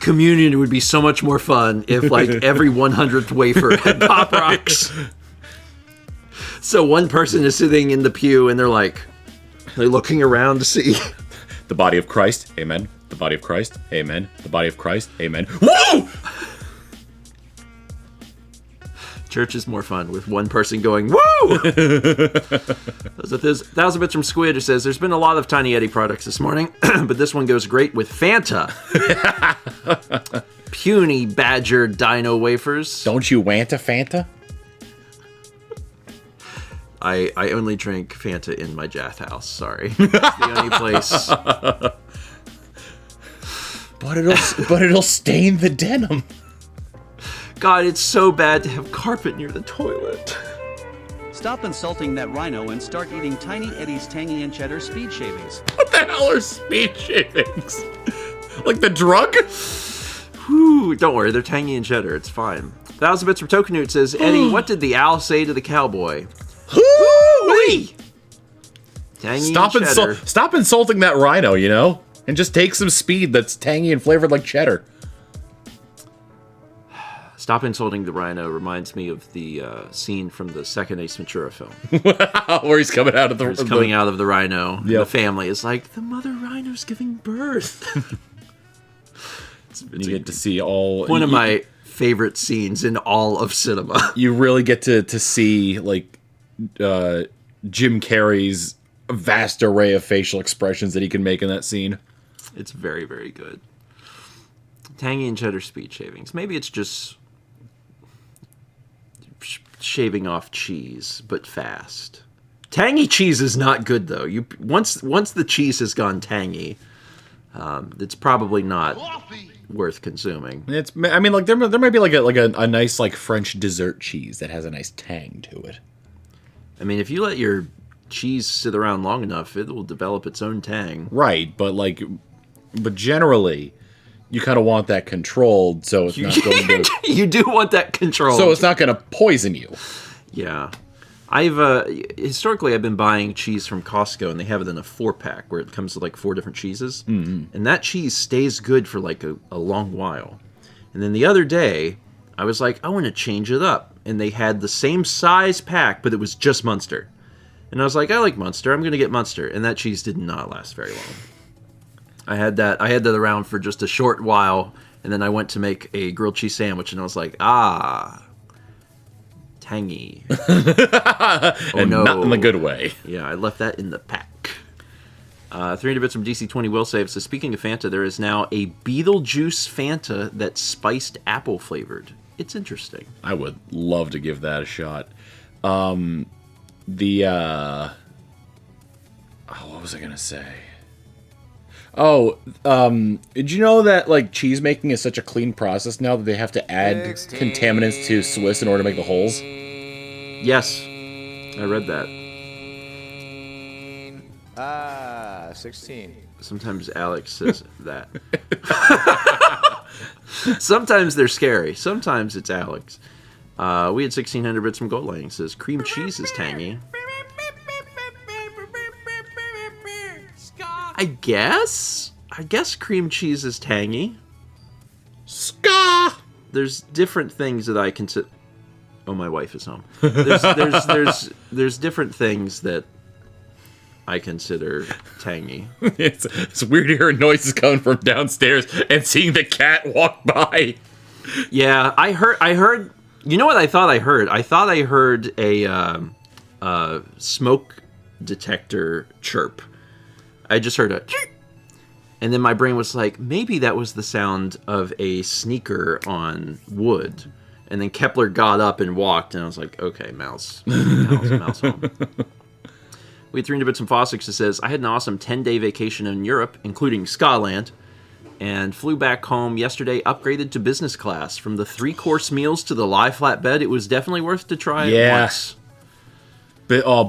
Communion would be so much more fun if, like, every 100th wafer had Pop Rocks. So one person is sitting in the pew and they're looking around to see The body of Christ, amen. The body of Christ, amen. The body of Christ, amen. Woo! Church is more fun with one person going, woo! There's 1,000 bits from Squid who says, there's been a lot of Tiny Eddie products this morning, but this one goes great with Fanta. Puny Badger Dino Wafers. Don't you want a Fanta? I only drink Fanta in my Jath house, sorry. It's the only place. But it'll stain the denim. God, it's so bad to have carpet near the toilet. Stop insulting that rhino and start eating Tiny Eddie's Tangy and Cheddar Speed Shavings. What the hell are speed shavings? Like the drug? Whew, don't worry, they're tangy and cheddar, it's fine. 1,000 bits from Tokenute says, Eddie, what did the owl say to the cowboy? Hoo-wee! Tangy and cheddar. Stop insulting that rhino, you know? And just take some speed that's tangy and flavored like cheddar. Stop insulting the rhino reminds me of the scene from the second Ace Ventura film. Where he's coming out of the... He's coming out of the rhino. Yep. And the family is like, the mother rhino's giving birth. You get to see all... One of my favorite scenes in all of cinema. You really get to see, like, Jim Carrey's vast array of facial expressions that he can make in that scene. It's very, very good. Tangy and cheddar speed shavings. Maybe it's just shaving off cheese, but fast. Tangy cheese is not good, though. Once the cheese has gone tangy, it's probably not worth consuming. I mean, like there might be like a nice like French dessert cheese that has a nice tang to it. I mean, if you let your cheese sit around long enough, it will develop its own tang. Right, but generally, you kind of want that controlled, so it's not going to. You do want that controlled, so it's not going to poison you. Yeah. Historically I've been buying cheese from Costco, and they have it in a 4-pack where it comes with like 4 different cheeses. Mm-hmm. And that cheese stays good for like a long while. And then the other day I was like, I want to change it up. And they had the same size pack, but it was just Munster. And I was like, I like Munster. I'm going to get Munster. And that cheese did not last very long. I had that around for just a short while, and then I went to make a grilled cheese sandwich, and I was like, tangy. And no. Not in the good way. Yeah, I left that in the pack. 300 bits from DC20 Will Save. So speaking of Fanta, there is now a Beetlejuice Fanta that's spiced apple flavored. it's interesting. I would love to give that a shot. What was I gonna say? Did you know that like cheese making is such a clean process now that they have to add contaminants to Swiss in order to make the holes? Yes, I read that. 16. Sometimes Alex says that. Sometimes they're scary. Sometimes it's Alex. We had 1600 bits from Gold Lighting. Says cream cheese is tangy. I guess cream cheese is tangy. Ska! There's different things that I consider. Oh, my wife is home. There's different things that I consider tangy. It's weird hearing noises coming from downstairs and seeing the cat walk by. Yeah, I heard. You know what I thought I heard? I thought I heard a smoke detector chirp. I just heard a chirp. And then my brain was like, maybe that was the sound of a sneaker on wood. And then Kepler got up and walked, and I was like, okay, mouse home. We had 300 bits from Fossix that says, I had an awesome 10-day vacation in Europe, including Scotland, and flew back home yesterday, upgraded to business class. From the 3-course meals to the lie flat bed, it was definitely worth to try it once.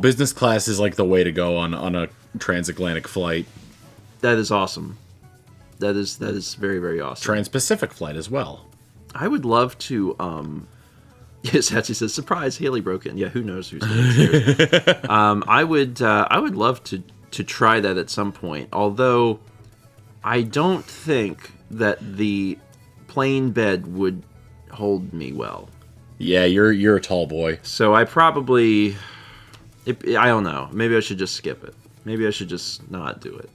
Business class is like the way to go on a transatlantic flight. That is awesome. That is very, very awesome. Trans-Pacific flight as well. I would love to. Yes, Hatchie says, surprise, Haley broke in. Yeah, who knows who's downstairs. I would love to try that at some point. Although, I don't think that the plane bed would hold me well. Yeah, you're a tall boy. So I probably, I don't know. Maybe I should just skip it. Maybe I should just not do it.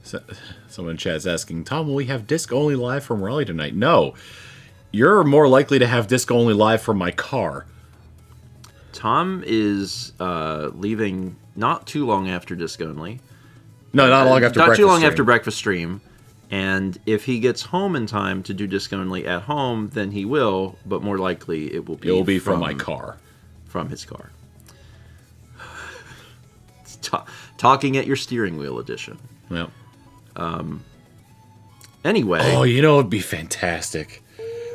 Someone in chat's asking, Tom, will we have disc only live from Raleigh tonight? No. You're more likely to have disc only live from my car. Tom is leaving not too long after disc only. No, not long after breakfast. Not too long stream. after breakfast stream. And if he gets home in time to do disc only at home, then he will. But more likely, it will be from my car, from his car. It's talking at your steering wheel edition. Yep. Anyway. Oh, it'd be fantastic.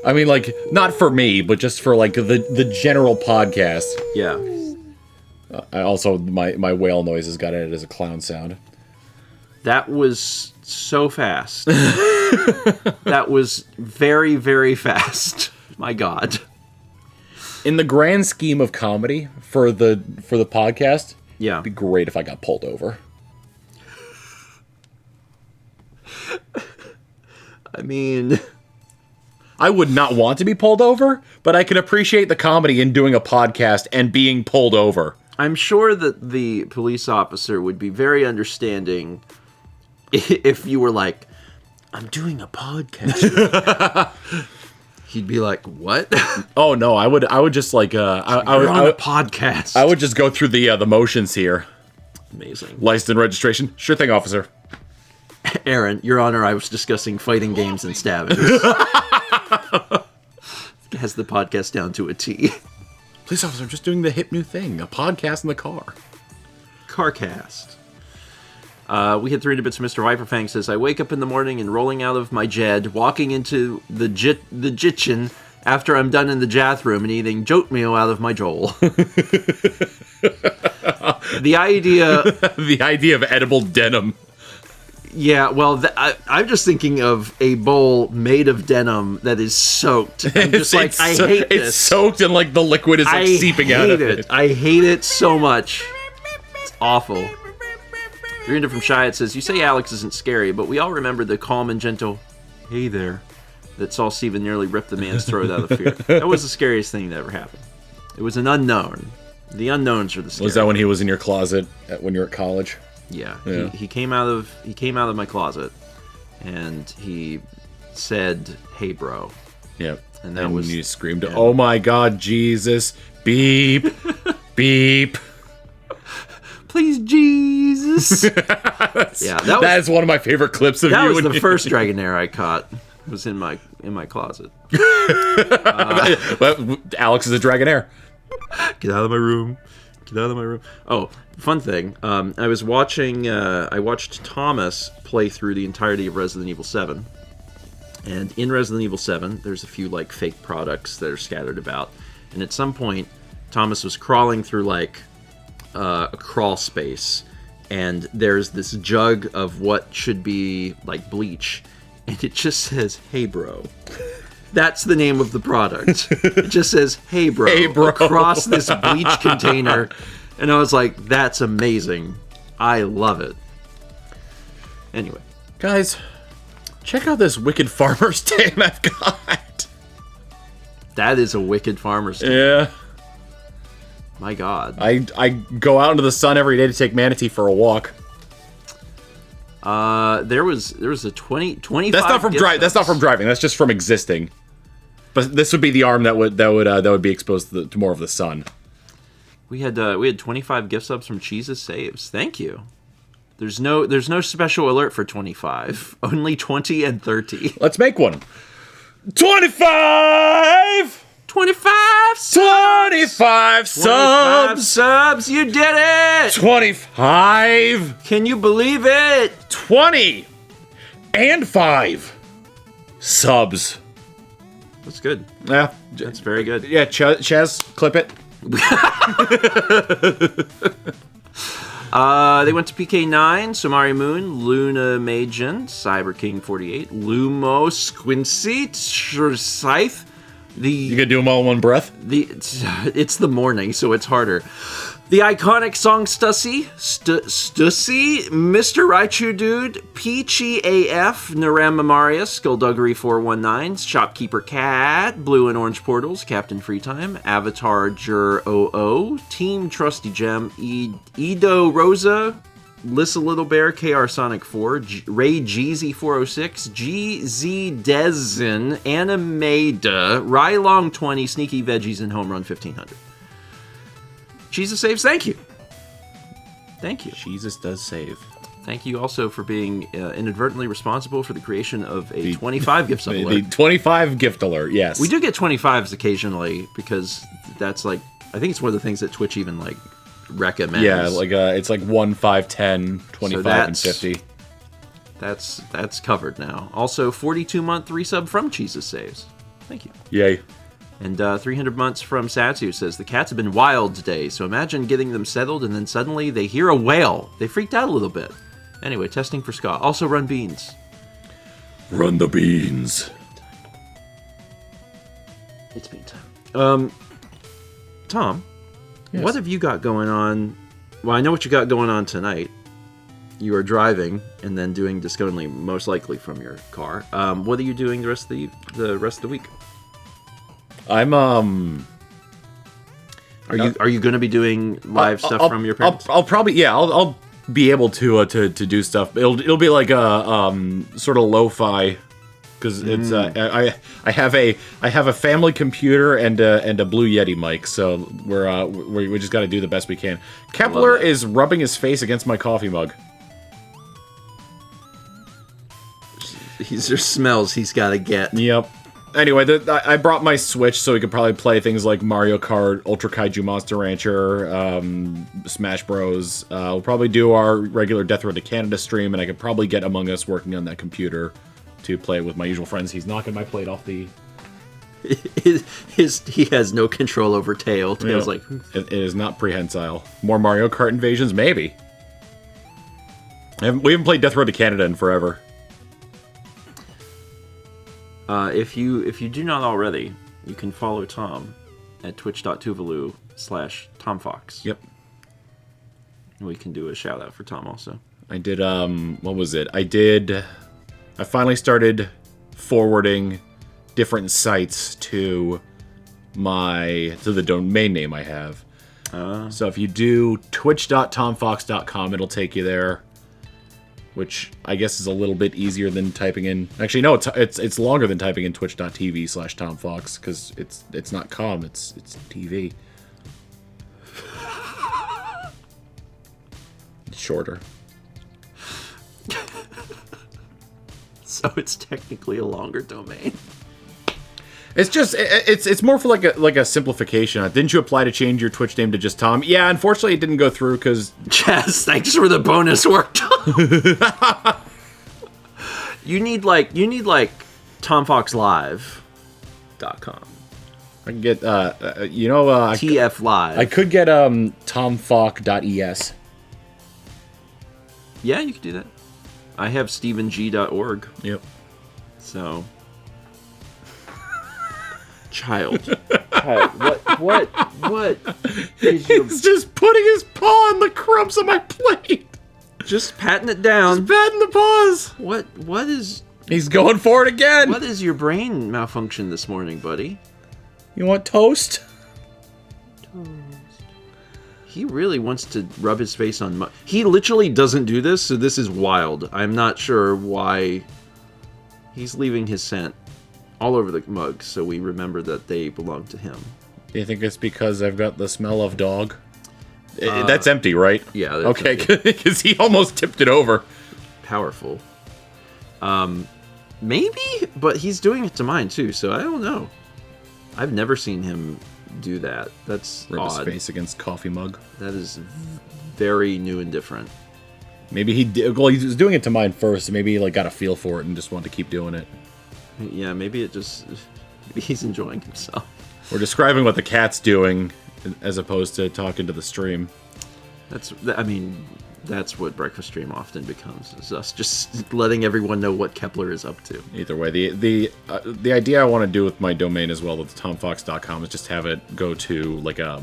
I mean, like, not for me, but just for, like, the general podcast. Yeah. I also, my whale noise has got it as a clown sound. That was so fast. That was very, very fast. My God. In the grand scheme of comedy, for the podcast, yeah, it'd be great if I got pulled over. I mean, I would not want to be pulled over, but I can appreciate the comedy in doing a podcast and being pulled over. I'm sure that the police officer would be very understanding if you were like, I'm doing a podcast. He'd be like, what? Oh no, I would just like I would on a podcast. I would just go through the motions here. Amazing. License and registration. Sure thing, officer. Aaron, Your Honor, I was discussing fighting games and stabbings. Has the podcast down to a T. Police officer, I'm just doing the hip new thing. A podcast in the car. Carcast. We hit 300 bits from Mr. Viperfang says, I wake up in the morning and rolling out of my jed, walking into the jitchin after I'm done in the jathroom and eating joatmeal out of my joel. The idea of edible denim. Yeah, well, I'm just thinking of a bowl made of denim that is soaked. I'm just I hate this. It's soaked and like the liquid is like seeping out of it. I hate it so much. It's awful. 300 from Shy, it says, you say Alex isn't scary, but we all remember the calm and gentle, hey there, that saw Steven nearly rip the man's throat out of fear. That was the scariest thing that ever happened. It was an unknown. The unknowns are the scary. Was that when he was in your closet when you were at college? Yeah. He came out of my closet and he said, hey bro. Yep. And that was, you screamed, oh my God, Jesus, beep, beep. Please, Jesus. Yeah, that is one of my favorite clips of you. That was the first Dragonair I caught. was in my closet. Alex is a Dragonair. Get out of my room. Get out of my room. Oh, fun thing. I watched Thomas play through the entirety of Resident Evil 7. And in Resident Evil 7, there's a few, like, fake products that are scattered about. And at some point, Thomas was crawling through, like, a crawl space. And there's this jug of what should be, like, bleach. And it just says, "Hey, bro." That's the name of the product. It just says, "Hey, bro," Hey, bro. across this bleach container. And I was like, that's amazing. I love it. Anyway. Guys, check out this Wicked Farmer stand I've got. That is a wicked farmer's stand. Yeah. My God. I go out into the sun every day to take Manatee for a walk. There was a 25. That's not from driving. That's not from driving. That's just from existing. But this would be the arm that would be exposed to more of the sun. We had 25 gift subs from Cheese's Saves. Thank you. There's no special alert for 25. Only 20 and 30. Let's make one. 25. 25 subs. 25 subs. subs. You did it. 25. Can you believe it? 20 and 5 subs. That's good. Yeah, That's very good. yeah. Chaz, clip it. They went to PK9, Somari Moon, Luna Magen, Cyber King 48, Lumo, Squincy, Scythe. You could do them all in one breath. It's the morning, so it's harder. The iconic song Stussy, Mr. Raichu Dude, Peachy AF, Narama Marius, Skullduggery 419, Shopkeeper Cat, Blue and Orange Portals, Captain Freetime, Avatar Jur 00, Team Trusty Gem, Edo Rosa, Lissa Little Bear, KR Sonic 4, Ray Jeezy 406, GZ Dezin, Animeda, Rylong 20, Sneaky Veggies, and Home Run 1500. Jesus saves, thank you. Thank you. Jesus does save. Thank you also for being inadvertently responsible for the creation of a 25 gift sub The alert. 25 gift alert, yes. We do get 25s occasionally because that's like, I think it's one of the things that Twitch even like recommends. Yeah, like it's like 1, 5, 10, 25, and 50. That's covered now. Also, 42-month resub from Jesus Saves. Thank you. Yay. And 300 months from Satsu says, the cats have been wild today, so imagine getting them settled and then suddenly they hear a whale. They freaked out a little bit. Anyway, testing for Scott. Also run beans. Run the beans. It's bean time. Tom, Yes. what have you got going on? Well, I know what you got going on tonight. You are driving and then doing disc only, most likely from your car. What are you doing the rest of the week? I'm Are you going to be doing live stuff from your parents? I'll probably I'll be able to do stuff. It'll be like a sort of lo-fi because it's I have a family computer and a Blue Yeti mic, so we just got to do the best we can. Kepler is rubbing his face against my coffee mug. These are smells he's got to get. Yep. Anyway, I brought my Switch so we could probably play things like Mario Kart, Ultra Kaiju Monster Rancher, Smash Bros. We'll probably do our regular Death Road to Canada stream, and I could probably get Among Us working on that computer to play with my usual friends. He's knocking my plate off the... He has no control over Tail. Tail's like... It is not prehensile. More Mario Kart invasions? Maybe. We haven't played Death Road to Canada in forever. If you do not already, you can follow Tom at twitch.tuvalu/TomFox. Yep. We can do a shout out for Tom also. I did, what was it? I finally started forwarding different sites to the domain name I have. So if you do twitch.tomfox.com, it'll take you there. Which I guess is a little bit easier than typing in. Actually, no, it's longer than typing in twitch.tv/TomFox because it's not com, it's TV. It's shorter. so it's technically a longer domain. It's just it's more for like a simplification. Didn't you apply to change your Twitch name to just Tom? Yeah, unfortunately it didn't go through because Chaz, thanks for the bonus work. you need TomFoxLive.com. I can get TF Live. I could get tomfalk.es. Yeah, you could do that. I have StephenG.org. Yep. So, child, what is your... He's just putting his paw on the crumbs on my plate. Just patting it down. Just patting the paws. What is... He's going for it again. What is your brain malfunction this morning, buddy? You want toast? He really wants to rub his face on mud. He literally doesn't do this, so this is wild. I'm not sure why he's leaving his scent all over the mug, so we remember that they belong to him. Do you think it's because I've got the smell of dog? That's empty, right? Yeah. That's okay, because he almost tipped it over. Powerful. Maybe, but he's doing it to mine too, so I don't know. I've never seen him do that. That's Rub odd. his face against coffee mug. That is very new and different. Maybe he did. Well, he was doing it to mine first. Maybe he got a feel for it and just wanted to keep doing it. Yeah, maybe he's enjoying himself. We're describing what the cat's doing as opposed to talking to the stream. That's what Breakfast Stream often becomes, is us just letting everyone know what Kepler is up to. Either way, the idea I want to do with my domain as well, with tomfox.com, is just have it go to like a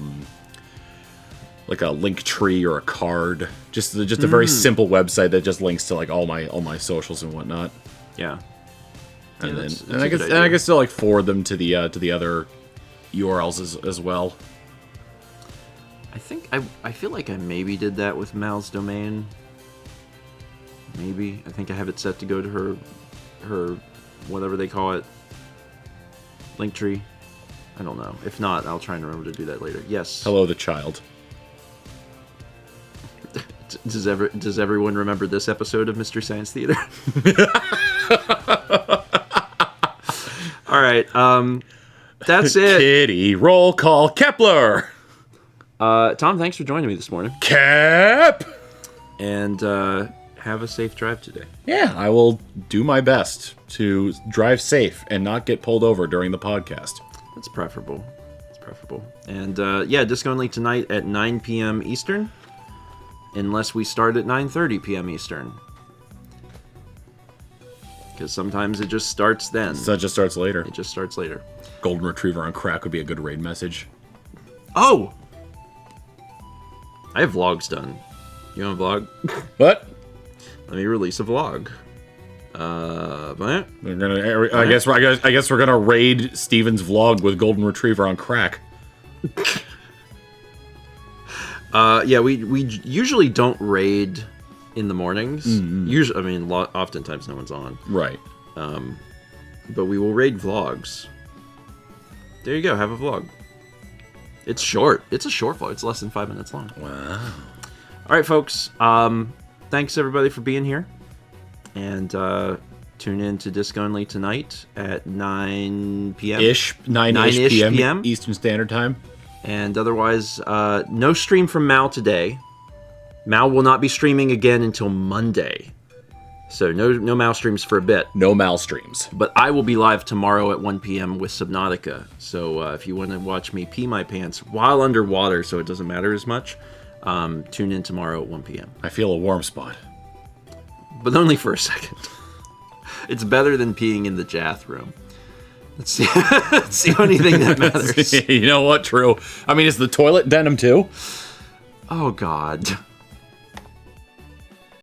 link tree or a card, just a very simple website that just links to like all my socials and whatnot. Yeah. And I can still like forward them to the other URLs as well. I feel like I maybe did that with Mal's domain. Maybe. I think I have it set to go to her whatever they call it, Linktree. I don't know. If not, I'll try and remember to do that later. Yes. Hello, the child. Does everyone remember this episode of Mystery Science Theater? All right. That's it. Kitty, roll call, Kepler. Tom, thanks for joining me this morning. Cap! And have a safe drive today. Yeah, I will do my best to drive safe and not get pulled over during the podcast. That's preferable. And Disco Only tonight at 9 p.m. Eastern. Unless we start at 9:30 p.m. Eastern. Because sometimes it just starts then. So it just starts later. It just starts later. Golden Retriever on crack would be a good raid message. Oh! I have vlogs done. You want a vlog? What? Let me release a vlog. We're gonna. I guess we're gonna raid Steven's vlog with Golden Retriever on crack. We usually don't raid in the mornings. Mm-hmm. Usually, oftentimes no one's on. Right. But we will raid vlogs. There you go. Have a vlog. It's short. It's a short vlog. It's less than 5 minutes long. Wow. All right, folks. Thanks everybody for being here, and tune in to Disc Only tonight at 9 p.m. 9-ish p.m. Eastern Standard Time. And otherwise, no stream from Mal today. Mal will not be streaming again until Monday. So no Mal streams for a bit. No Mal streams. But I will be live tomorrow at 1 p.m. with Subnautica. So if you want to watch me pee my pants while underwater so it doesn't matter as much, tune in tomorrow at 1 p.m. I feel a warm spot. But only for a second. It's better than peeing in the Jath room. That's the only thing that matters. You know what? True. I mean, is the toilet denim too? Oh, God.